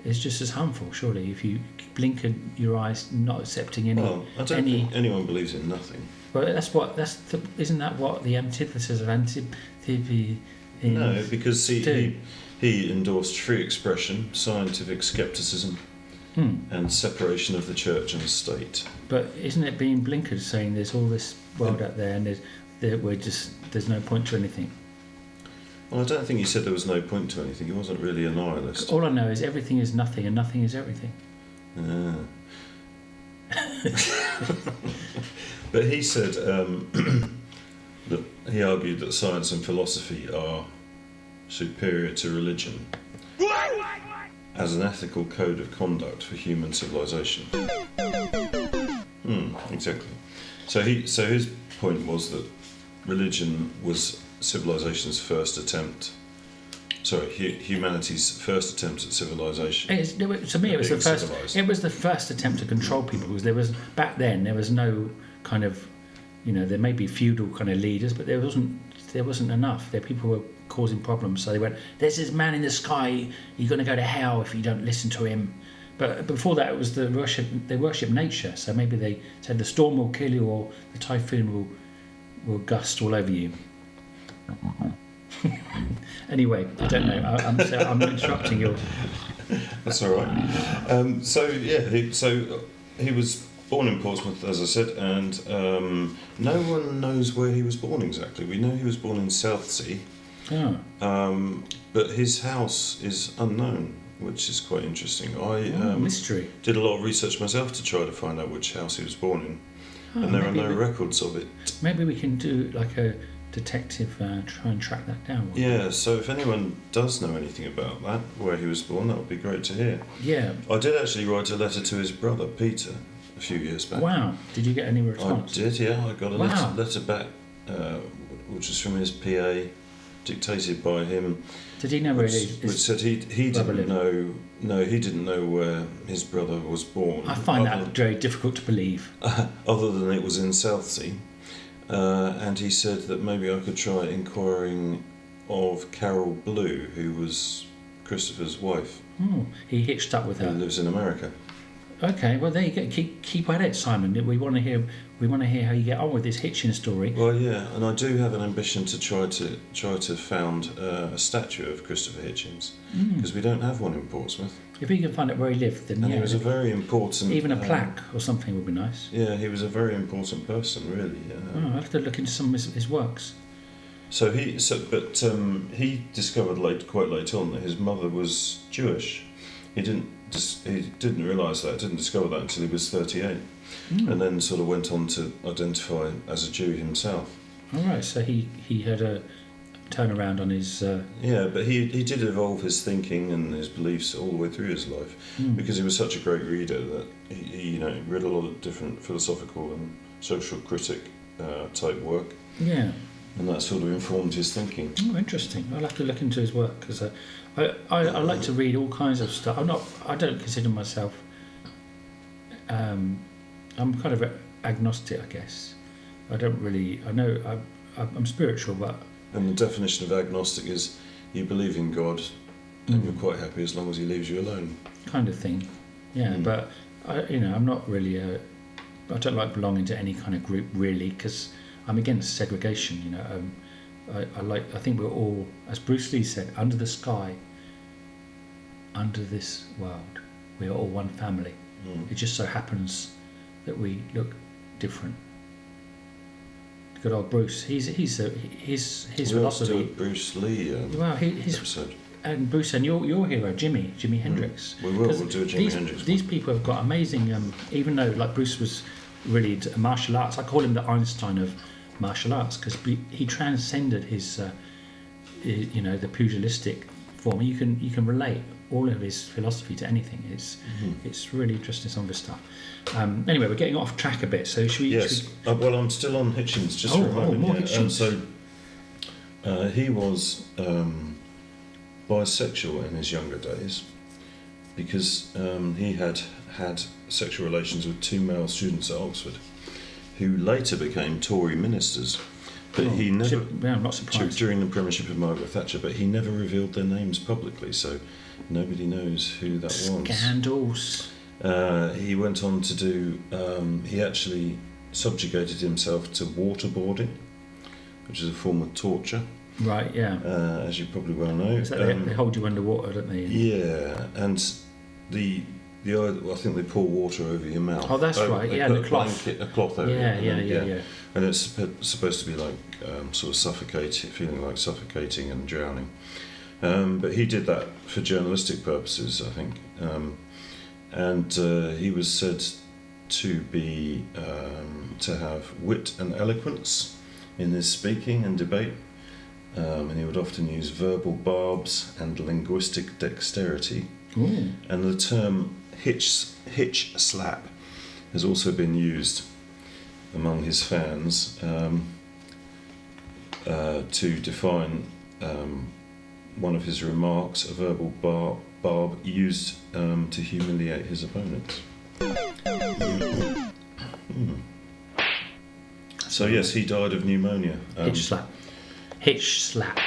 is just as harmful. Surely, if you blink your eyes, not accepting any. Well, I don't think anyone believes in nothing. Well, isn't that what the antithesis of antithesis? No, because he endorsed free expression, scientific skepticism, and separation of the church and state. But isn't it being blinkered saying there's all this world out there and there's no point to anything? Well, I don't think he said there was no point to anything. He wasn't really a nihilist. All I know is everything is nothing and nothing is everything. But he said that he argued that science and philosophy are superior to religion as an ethical code of conduct for human civilization. Exactly. So his point was that religion was civilization's first attempt. Sorry, humanity's first attempt at civilization. To me, it was the first. Civilized. It was the first attempt to control people, because back then there was no kind of, there may be feudal kind of leaders, but there wasn't enough. People were causing problems, so they went, "There's this man in the sky. You're going to go to hell if you don't listen to him." But before that, it was they worship nature. So maybe they said the storm will kill you, or the typhoon will gust all over you. Anyway, I don't know. I'm interrupting your. That's all right. He was born in Portsmouth, as I said, and no one knows where he was born exactly. We know he was born in Southsea, but his house is unknown, which is quite interesting. Mystery. Did a lot of research myself to try to find out which house he was born in, and there are no records of it. Maybe we can do like a detective, try and track that down. Yeah, so if anyone does know anything about that, where he was born, that would be great to hear. Yeah. I did actually write a letter to his brother, Peter, a few years back. Wow. Did you get any response? I did, yeah. I got a letter back, which was from his PA, dictated by him. Did he know where his which said he didn't know. No, he didn't know where his brother was born. I find that very difficult to believe. Other than it was in Southsea. And he said that maybe I could try inquiring of Carol Blue, who was Christopher's wife. Oh, he hitched up with her. Who lives in America. Okay, well there you go. Keep at it, Simon. We want to hear how you get on with this hitching story. Well, yeah, and I do have an ambition to try to found a statue of Christopher Hitchens, because we don't have one in Portsmouth. If we can find out where he lived, then and he was a very important. Even a plaque or something would be nice. Yeah, he was a very important person, really. I'll have to look into some of his works. But he discovered quite late on that his mother was Jewish. He didn't realise that. Didn't discover that until he was 38, and then sort of went on to identify as a Jew himself. All right, so he had a turnaround on his. Yeah, but he did evolve his thinking and his beliefs all the way through his life, because he was such a great reader that he read a lot of different philosophical and social critic type work. Yeah. And that sort of informed his thinking. Oh, interesting. I'll have to look into his work, because I like to read all kinds of stuff. I don't consider myself. I'm kind of agnostic, I guess. I don't really. I know I'm spiritual, but. And the definition of agnostic is you believe in God, and you're quite happy as long as He leaves you alone. Kind of thing. Yeah, but I'm not really I don't like belonging to any kind of group really, because I'm against segregation. I think we're all, as Bruce Lee said, under the sky, under this world, we are all one family. It just so happens that we look different. Good old Bruce. His philosophy. Bruce Lee. His episode. And Bruce and your hero, Jimi Hendrix. We'll do a Jimi Hendrix. These people have got amazing. Even though like Bruce was really into martial arts, I call him the Einstein of martial arts, because he transcended his the pugilistic form. You can relate all of his philosophy to anything. It's really interesting, some of his stuff. Anyway, we're getting off track a bit, so should we? Yes. Well, I'm still on Hitchens, just for a moment. More Hitchens. He was bisexual in his younger days, because he had sexual relations with two male students at Oxford, who later became Tory ministers. But he never. I'm not surprised. During the premiership of Margaret Thatcher, but he never revealed their names publicly, so nobody knows who that was. Scandals. He went on to do. He actually subjugated himself to waterboarding, which is a form of torture. Right. Yeah. As you probably well know. Is that they hold you underwater, don't they? Yeah, and I think they pour water over your mouth. Oh, that's right. Yeah, put the cloth. A cloth over. Yeah. And it's supposed to be like sort of suffocating, feeling like suffocating and drowning. But he did that for journalistic purposes, I think. And he was said to be to have wit and eloquence in his speaking and debate. And he would often use verbal barbs and linguistic dexterity. Ooh. And the term hitch slap has also been used among his fans to define one of his remarks, a verbal barb used to humiliate his opponents. So yes, he died of pneumonia. Hitch slap.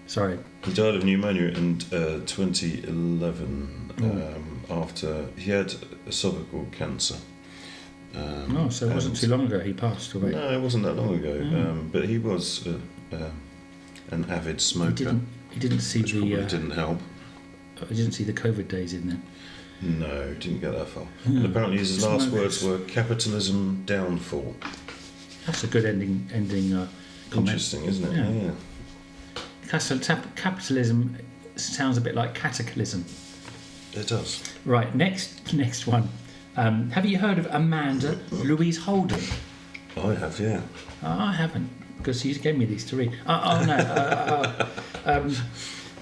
Sorry. He died of pneumonia in 2011 after he had esophageal cancer. So it wasn't too long ago he passed away. No, it wasn't that long ago. But he was an avid smoker. He didn't see which probably didn't help. He didn't see the COVID days in there. No, didn't get that far. And apparently his last words were capitalism downfall. That's a good ending comment. Interesting, isn't it? Yeah. Capitalism sounds a bit like cataclysm. It does. Right, next one. Have you heard of Amanda Louise Holden? I have, yeah. I haven't, because you gave me these to read.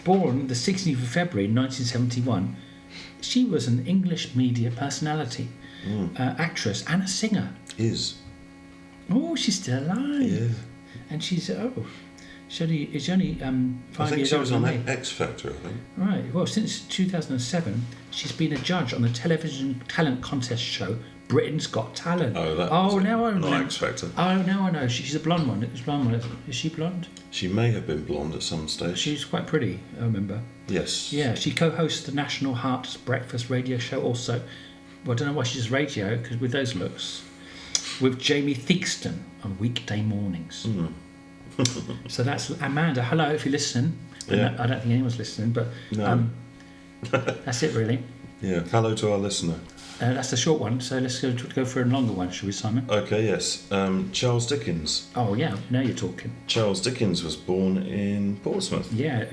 Born the 16th of February 1971, she was an English media personality, actress and a singer. Is. Oh, she's still alive. Yeah. And she's only 5 years she was older on than me. X Factor, I think. Right. Well, since 2007, she's been a judge on the television talent contest show Britain's Got Talent. Now I know. Not X Factor. Oh, now I know. She's a blonde one. It was blonde one. Is she blonde? She may have been blonde at some stage. She's quite pretty, I remember. Yes. Yeah, she co-hosts the National Hearts Breakfast radio show also. Well, I don't know why she's radio, because with those looks. With Jamie Theakston on weekday mornings. So that's Amanda. Hello, if you listen. Yeah. I don't think anyone's listening, but No. that's it really. Yeah. Hello to our listener. That's the short one, so let's go for a longer one, shall we, Simon? Okay, yes. Charles Dickens. Oh, yeah, now you're talking. Charles Dickens was born in Portsmouth. Yeah.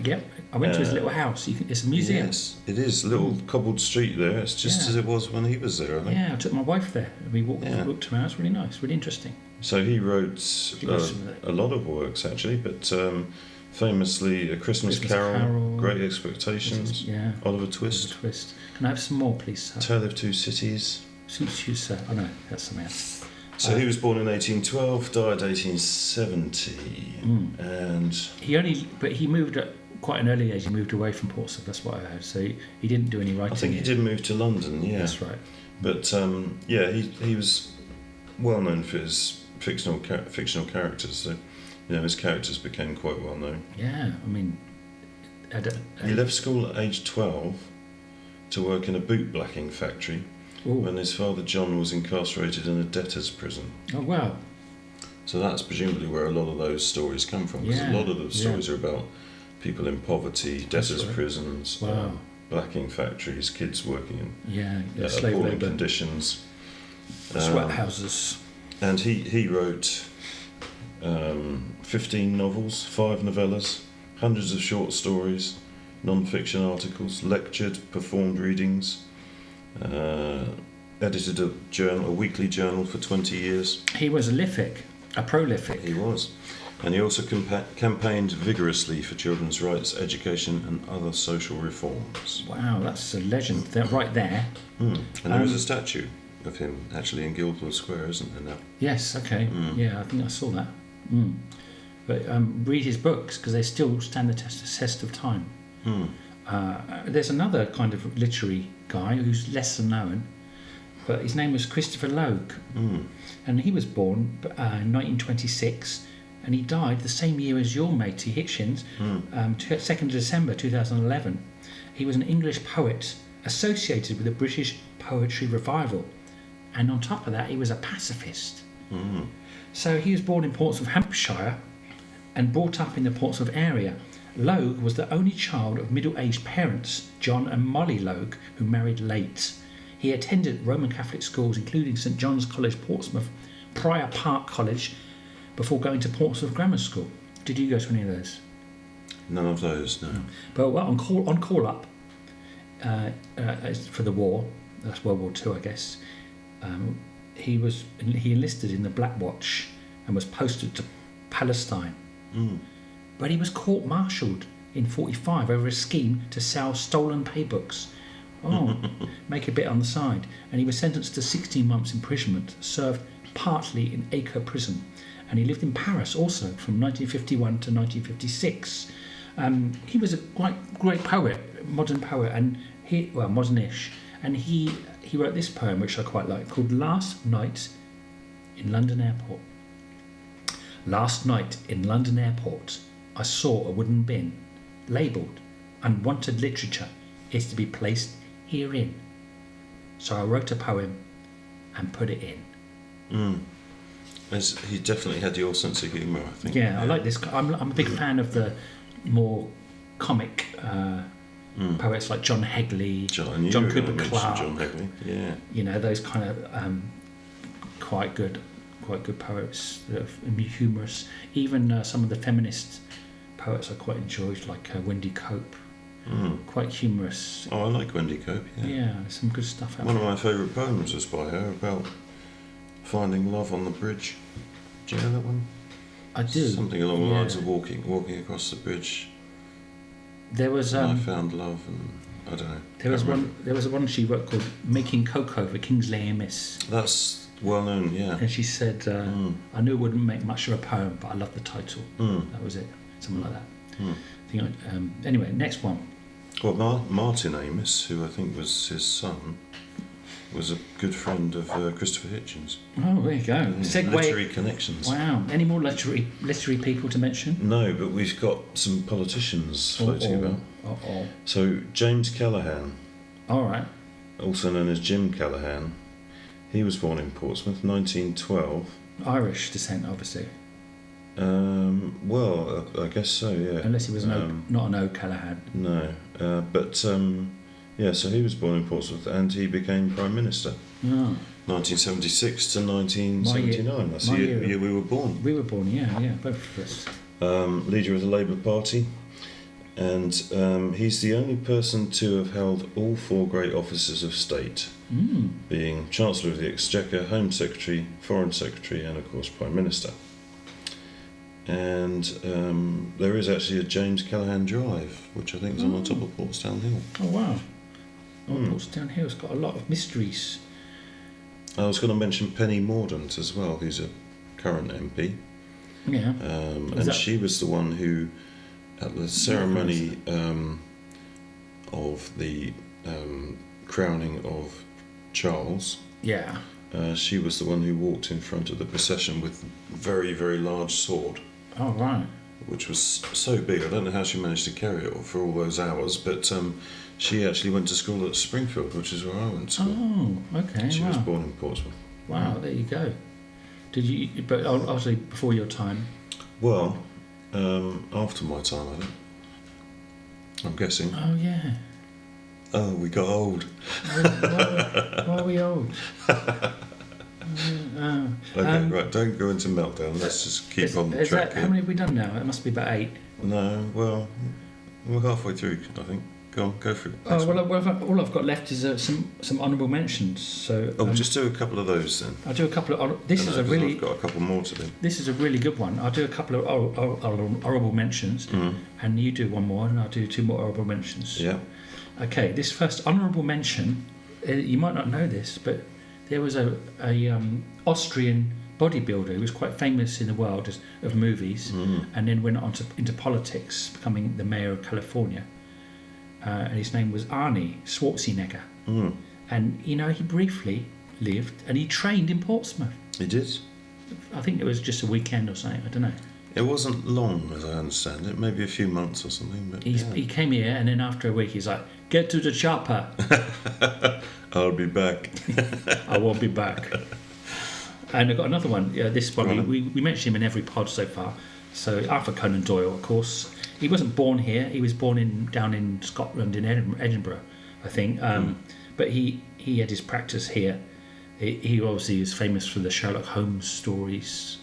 I went to his little house. It's a museum. Yes, it is. A little cobbled street there. It's just as it was when he was there, I think. Yeah, I took my wife there. We walked around. It's really nice, really interesting. So he wrote a lot of works, actually, but famously A Christmas Carol, Great Expectations, Oliver Twist. Can I have some more, please, sir? Tale of Two Cities. Sir. Oh, no, that's something else. So he was born in 1812, died 1870, and he moved at quite an early age. He moved away from Portsmouth. That's what I heard. So he didn't do any writing. I think he did move to London. Yeah, that's right. But he was well known for his fictional characters. So his characters became quite well known. Yeah, I mean, he left school at age 12 to work in a boot blacking factory. When his father John was incarcerated in a debtor's prison. Oh, wow. So that's presumably where a lot of those stories come from, because a lot of the stories are about people in poverty, debtor's prisons, blacking factories, kids working in slave appalling labour conditions. Sweat houses. And he wrote 15 novels, 5 novellas, hundreds of short stories, non-fiction articles, lectured, performed readings, edited a weekly journal for 20 years. He was a prolific. He was. And he also campaigned vigorously for children's rights, education and other social reforms. Wow, that's a legend right there. And there is a statue of him actually in Guildhall Square, isn't there now? Yes, okay. Yeah, I think I saw that. But read his books, because they still stand the test of time. There's another kind of literary guy who's lesser known, but his name was Christopher Logue, and he was born in 1926, and he died the same year as your matey Hitchens, 2nd of December 2011. He was an English poet associated with the British Poetry Revival, and on top of that he was a pacifist. So he was born in Portsmouth, Hampshire, and brought up in the Portsmouth area. Logue was the only child of middle-aged parents, John and Molly Logue, who married late. He attended Roman Catholic schools, including St John's College, Portsmouth, Prior Park College, before going to Portsmouth Grammar School. Did you go to any of those? None of those, no. But on call up for the war, that's World War II, I guess. He enlisted in the Black Watch and was posted to Palestine. But he was court-martialed in 1945 over a scheme to sell stolen paybooks. Make a bit on the side. And he was sentenced to 16 months imprisonment, served partly in Acre prison. And he lived in Paris also from 1951 to 1956. He was a quite great poet, modern poet, and modern-ish. And he wrote this poem, which I quite like, called Last Night in London Airport. Last night in London Airport, I saw a wooden bin, labelled Unwanted Literature is to be placed herein. So I wrote a poem and put it in. He definitely had your sense of humour, I think. Yeah, I like this. I'm a big fan of the more comic poets like John Hegley, John Cooper Clarke. John Hegley, yeah. You know, those kind of quite good poets, humorous. Even some of the feminist poets I quite enjoyed, like Wendy Cope. Quite humorous. Oh, I like Wendy Cope, yeah. Yeah, some good stuff out One of there. my favourite poems was by her about finding love on the bridge. Do you know that one? I do. Something along the lines of walking across the bridge. There was I found love, and I don't know. There was one she wrote called "Making Cocoa for Kingsley Amis." That's well known, yeah. And she said, "I knew it wouldn't make much of a poem, but I love the title." That was it, something like that. Anyway, next one. Well, Martin Amis, who I think was his son, was a good friend of Christopher Hitchens. Oh, there you go. Segue. Literary connections. Wow. Any more literary people to mention? No, but we've got some politicians floating about. So James Callaghan, All right. also known as Jim Callaghan, he was born in Portsmouth, 1912. Irish descent, obviously. Well, I guess so, yeah. Unless he was not an O'Callaghan. No, so he was born in Portsmouth and he became Prime Minister. Oh. 1976 to 1979. That's the year we were born. We were born, yeah, both of us. Leader of the Labour Party, and he's the only person to have held all 4 great offices of state, being Chancellor of the Exchequer, Home Secretary, Foreign Secretary, and of course Prime Minister. And there is actually a James Callaghan Drive, which I think is on the top of Portsdown Hill. Oh, wow. Portsdown Hill's got a lot of mysteries. I was going to mention Penny Mordaunt as well, who's a current MP. Yeah. And she was the one who, at the ceremony of the crowning of Charles, she was the one who walked in front of the procession with a very, very large sword. Oh, right. Which was so big, I don't know how she managed to carry it for all those hours, but she actually went to school at Springfield, which is where I went to school. Oh, okay. She was born in Portsmouth. Wow, there you go. Did you? But obviously before your time. Well, after my time, I think. I'm guessing. Oh yeah. Oh, we got old. Why are we old? Okay, right. Don't go into meltdown. Let's just keep on the track here. How many have we done now? It must be about 8. No, well, we're halfway through, I think. Go on, go for it. Oh, well, all I've got left is some honourable mentions. So just do a couple of those then. I'll do a couple of. I've got a couple more to do. This is a really good one. I'll do a couple of honourable mentions, and you do one more, and I'll do 2 more honourable mentions. Yeah. Okay. This first honourable mention, you might not know this, but there was a Austrian bodybuilder who was quite famous in the world of movies, and then went on into politics, becoming the mayor of California. And his name was Arnie Schwarzenegger. And, he briefly lived and he trained in Portsmouth. He did? I think it was just a weekend or something, I don't know. It wasn't long, as I understand it, maybe a few months or something. But he came here, and then after a week he's like, get to the chopper. I'll be back. I won't be back. And I've got another one. This one, we mentioned him in every pod so far. So Arthur Conan Doyle, of course. He wasn't born here. He was born down in Scotland, in Edinburgh, I think. But he had his practice here. He obviously is famous for the Sherlock Holmes stories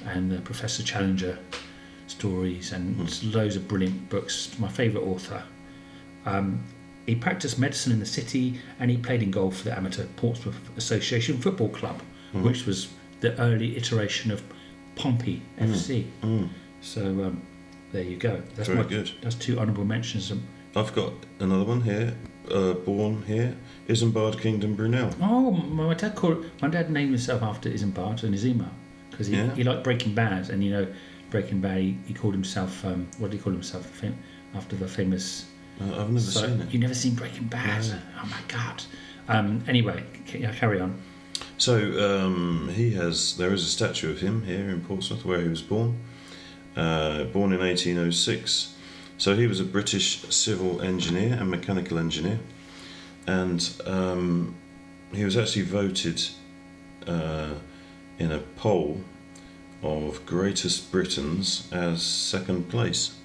and the Professor Challenger stories and loads of brilliant books. My favourite author. He practiced medicine in the city, and he played in goal for the amateur Portsmouth Association Football Club, which was the early iteration of Pompey FC. So there you go. That's very good. That's 2 honourable mentions. I've got another one here. Born here, Isambard Kingdom Brunel. Oh, my dad named himself after Isambard in his email because he liked Breaking Bad, and Breaking Bad. He called himself. What did he call himself? After the famous. I've never seen it. You've never seen Breaking Bad? No. Oh my God. Anyway, carry on. So there is a statue of him here in Portsmouth where he was born. Born in 1806. So he was a British civil engineer and mechanical engineer, and he was actually voted in a poll of greatest Britons as second place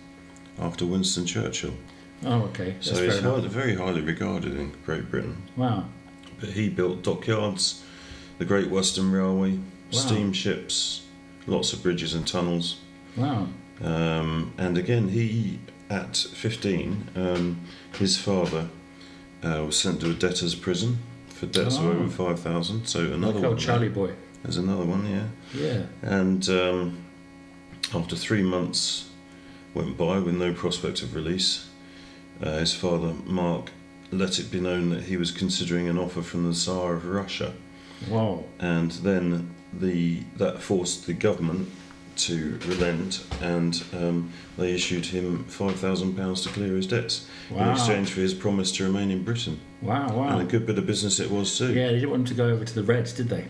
after Winston Churchill. Oh, okay. That's So fair he's enough. very highly regarded in Great Britain. Wow. But he built dockyards, the Great Western Railway, Wow. steamships, lots of bridges and tunnels. Wow. And again, he, at 15, his father was sent to a debtor's prison for debts of over 5,000. So another Like one. old Charlie boy. There's another one, yeah. Yeah. And after 3 months went by with no prospect of release, his father, Mark, let it be known that he was considering an offer from the Tsar of Russia. Wow. And then that forced the government to relent, and they issued him £5,000 to clear his debts in Wow. exchange for his promise to remain in Britain. Wow. Wow. And a good bit of business it was too. Yeah, they didn't want him to go over to the Reds, did they?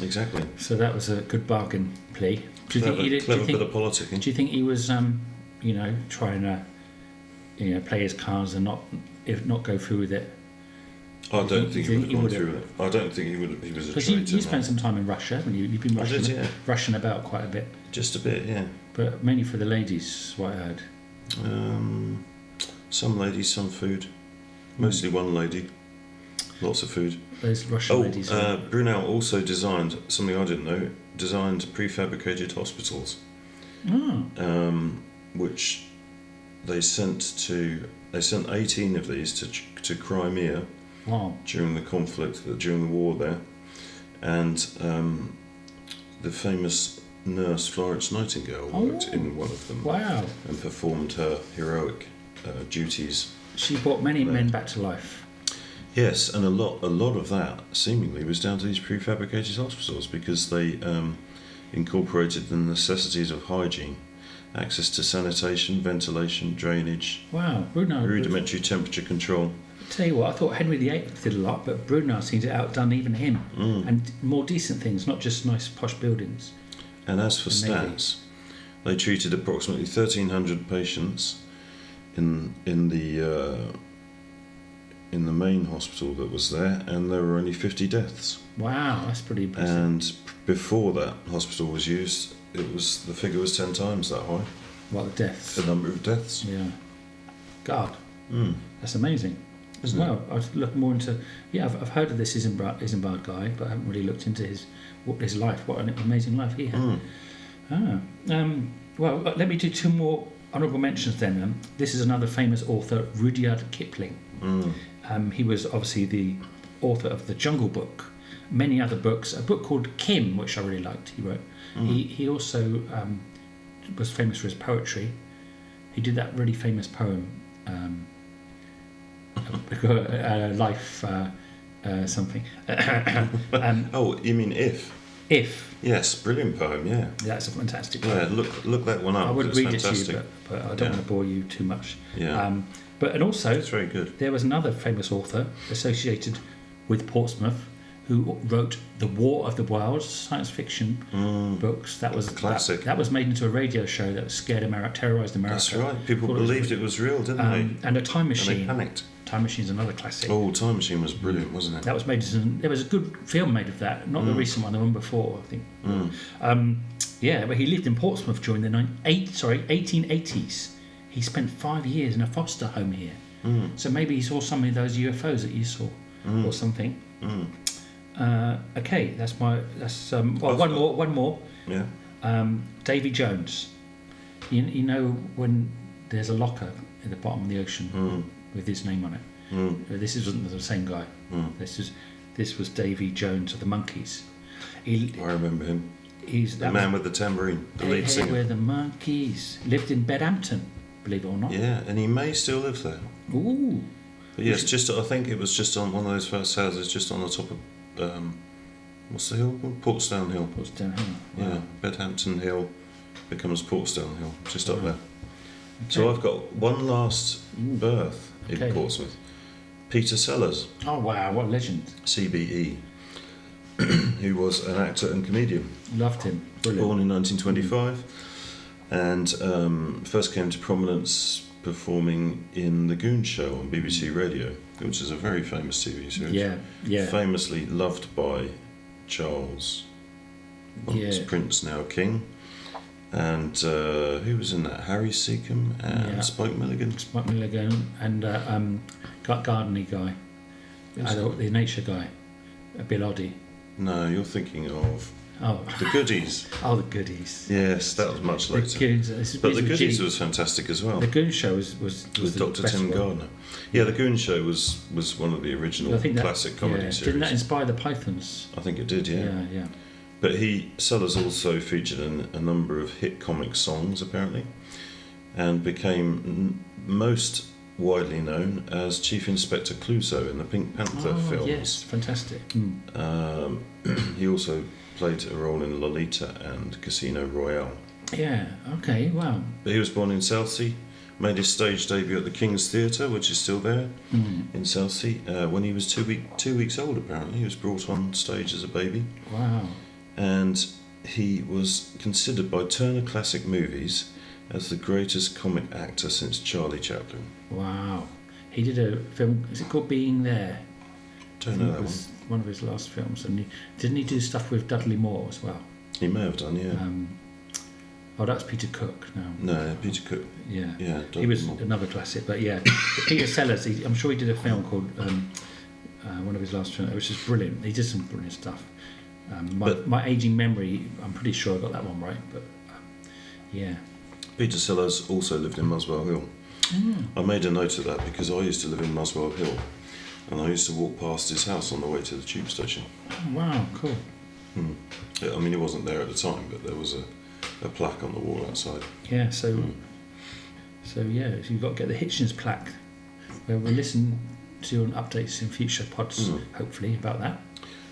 Exactly. So that was a good bargain plea. Do you think he did? Clever bit of politicking. Do you think he was, trying to, play his cards and not go through with it? I don't think he would have gone would've- through it. I don't think he would have. He was a Because traitor. you spent some time in Russia, haven't you? You've been I did, yeah. rushing about quite a bit, Just a bit, yeah. but mainly for the ladies, is what I heard. Some ladies, some food. Mostly one lady. Lots of food. Those Russian ladies. Brunel also designed something I didn't know. Designed prefabricated hospitals, which they sent 18 of these to Crimea Wow. during the conflict, during the war there, and the famous nurse Florence Nightingale worked in one of them Wow. and performed her heroic duties. She brought many men back to life. Yes, and a lot of that seemingly was down to these prefabricated hospitals, because they incorporated the necessities of hygiene, access to sanitation, ventilation, drainage, Wow. Bruno. rudimentary temperature control. Tell you what, I thought Henry VIII did a lot, but Bruno seemed to outdone even him. And more decent things, not just nice posh buildings. And as for Amazing. stats, they treated approximately 1,300 patients in the main hospital that was there, and there were only 50 deaths. Wow, that's pretty impressive. And before that hospital was used, the figure was 10 times that high, What, the deaths? the number of deaths. Yeah. God, Mm. that's amazing. Isn't Well, I've looked more into. Yeah, I've heard of this Isambard guy, but I haven't really looked into his life. What an amazing life he had. Well, let me do two more honourable mentions then. This is another famous author, Rudyard Kipling. He was obviously the author of The Jungle Book, many other books. A book called Kim, which I really liked. He wrote. He also was famous for his poetry. He did that really famous poem. Life something. Oh, you mean If? If. Yes, brilliant poem, yeah. That's a fantastic Yeah, poem. look that one up. I would it's read fantastic. it to you, but I don't want to bore you too much. Yeah. And also, It's very good. there was another famous author associated with Portsmouth who wrote The War of the Worlds, science fiction books. That was A classic. That was made into a radio show that scared America, terrorised America. That's right. People Thought believed it was real, didn't they? And A Time And Machine. they panicked. Time Machine's another classic. Oh, Time Machine was brilliant, wasn't it? That was made. There was a good film made of that, not the recent one, the one before, I think. Yeah, but he lived in Portsmouth during the 1880s. He spent 5 years in a foster home here. So maybe he saw some of those UFOs that you saw, or something. Okay, that's one more. Yeah. Davy Jones. You know when there's a locker at the bottom of the ocean with his name on it. This isn't the same guy. This was Davy Jones of the Monkees. I remember him. He's The man with the tambourine, the lead singer. We're the Monkees. Lived in Bedhampton, believe it or not. Yeah, and he may still live there. Ooh. But yes, I think it was just on one of those first houses, just on the top of what's the hill called? Portsdown Hill. Portsdown Hill. Yeah, Bedhampton Hill becomes Portsdown Hill, just up there. Okay. So I've got one last birth in Okay. Portsmouth. Peter Sellers, Oh wow, what a legend. CBE, who was an actor and comedian, Loved him. Brilliant. born in 1925, and first came to prominence performing in The Goon Show on BBC Radio, which is a very famous TV series. Yeah. Famously loved by Charles once Yeah. Prince, now King. And who was in that? Harry Seacombe and Yeah. Spike Milligan. Spike Milligan and Gardeny guy, the nature guy, Bill Oddie. No, you're thinking of Oh, the Goodies. oh, the Goodies. Yes, that was much The later. Goons. But the Goodies was fantastic as well. The Goon Show was With the Dr. best Tim one. Gardner. Yeah, the Goon Show was one of the original I think that, classic comedy yeah, series. Didn't that inspire the Pythons? I think it did, Yeah, yeah. But Sellers also featured in a number of hit comic songs, apparently, and became most widely known as Chief Inspector Clouseau in the Pink Panther films. Yes, fantastic. Mm. He also played a role in Lolita and Casino Royale. Yeah, okay, wow. But he was born in Southsea, made his stage debut at the King's Theatre, which is still there in Southsea, when he was 2 weeks old, apparently. He was brought on stage as a baby. Wow. And he was considered by Turner Classic Movies as the greatest comic actor since Charlie Chaplin. Wow. He did a film, is it called Being There? Don't know that It one. was one of his last films. And didn't he do stuff with Dudley Moore as well? He may have done, yeah. Oh, that's Peter Cook now. No, Peter Cook. Yeah. Yeah, He was Dudley Moore. another classic, but yeah. Peter Sellers, I'm sure he did a film called, one of his last films, which is brilliant. He did some brilliant stuff. My aging memory, I'm pretty sure I got that one right, but yeah. Peter Sellers also lived in Muswell Hill. I made a note of that because I used to live in Muswell Hill, and I used to walk past his house on the way to the tube station. Oh, wow, cool. I mean, he wasn't there at the time, but there was a plaque on the wall outside. Yeah, so yeah, so you've got to get the Hitchens plaque. We'll listen to your updates in future pods, hopefully, about that.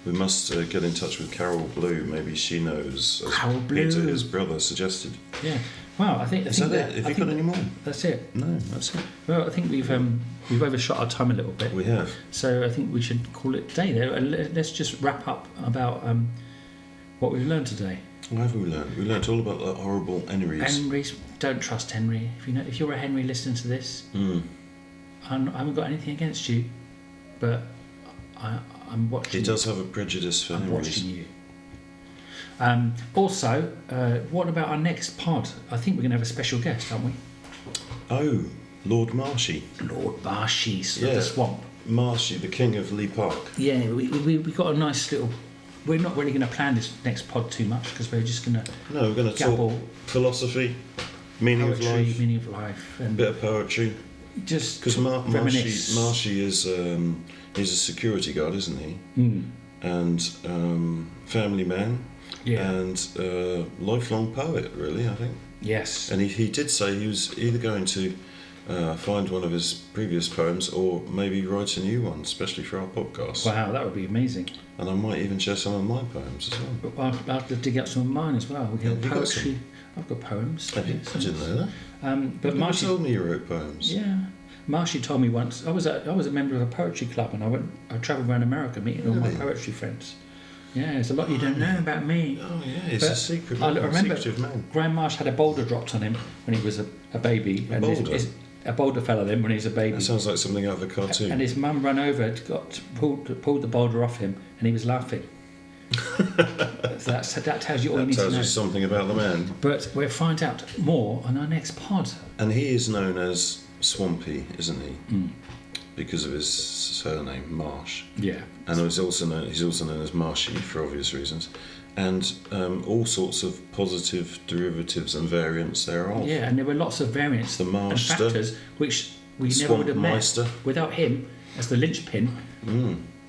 We must get in touch with Carol Blue. Maybe she knows, as Carol Peter, Blue. his brother, suggested. Yeah. Wow, I think Is that it? Have you got any more? That's it. No, that's it. Well, I think we've overshot our time a little bit. We have. So I think we should call it a day there. And let's just wrap up about what we've learned today. What have we learned? We learned all about the horrible enries. Henry's, don't trust Henry. If you're a Henry listening to this, I haven't got anything against you, but I'm watching. He does have a prejudice for I'm enries. watching you. Also, what about our next pod? I think we're going to have a special guest, aren't we? Oh, Lord Marshy. Lord Marshes of Yeah. the Swamp. Marshy, the king of Lee Park. Yeah, we got a nice little. We're not really going to plan this next pod too much because we're just going to No, we're going to talk Gabble. philosophy, meaning of poetry, life, meaning of life, and bit of poetry. just Because reminisce. Marshy is he's a security guard, isn't he? And family man. Yeah. And lifelong poet, really, I think. Yes. And he did say he was either going to find one of his previous poems or maybe write a new one, especially for our podcast. Wow, that would be amazing. And I might even share some of my poems as well. But I'll have to dig out some of mine as well. We Yeah, get you got poetry. I've got poems. I didn't know that. But You Marshy, told me you wrote poems. yeah, Marshy told me once. I was a member of a poetry club, and I travelled around America meeting all my Really? poetry friends. Yeah, there's a lot you don't know about me. Oh yeah, he's But a secret I man, remember secretive man. Graham Marsh had a boulder dropped on him when he was a baby. A boulder? A boulder fell on him when he was a baby. That sounds like something out of a cartoon. And his mum ran over, pulled the boulder off him, and he was laughing. So that tells you all you that need to tells know. you something about the man. But we'll find out more on our next pod. And he is known as Swampy, isn't he? Because of his surname, Marsh. Yeah. And he's also known as Marshy for obvious reasons. And all sorts of positive derivatives and variants thereof. Yeah, and there were lots of variants The and Marster, factors which we never would have met. Swampmeister. Without him as the linchpin,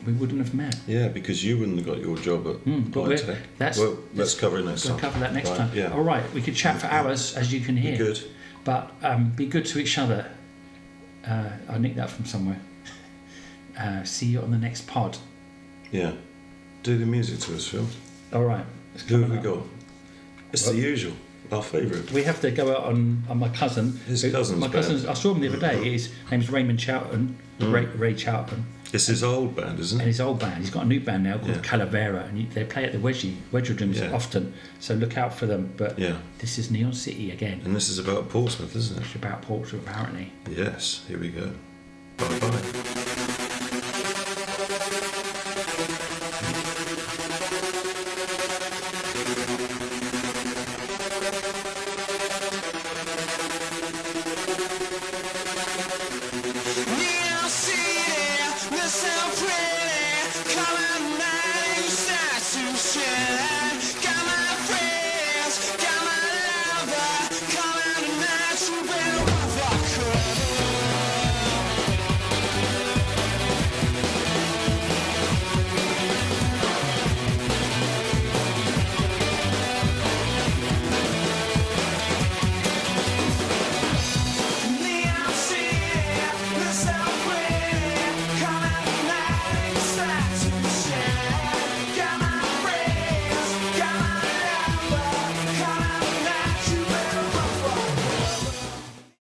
we wouldn't have met. Yeah, because you wouldn't have got your job at But High-Tech. Well, let's cover it next We'll time. cover that next Right, time. Yeah. All right, we could chat for hours, as you can hear. Good. But be good to each other. I nicked that from somewhere. See you on the next pod. Yeah. Do the music to us, Phil. All right. it's Who have coming we up. got? It's the usual. Our favourite. We have to go out on my cousin. His cousin's My band. cousin's. I saw him the other day. His name's Raymond Chowton. Ray Chowton. It's his old band, isn't And it? his old band. He's got a new band now called Yeah. Calavera, and they play at the Wedgeridrums Yeah. often. So look out for them. But Yeah. this is Neon City again. And this is about Portsmouth, isn't it? It's about Portsmouth, apparently. Yes. Here we go. Bye-bye.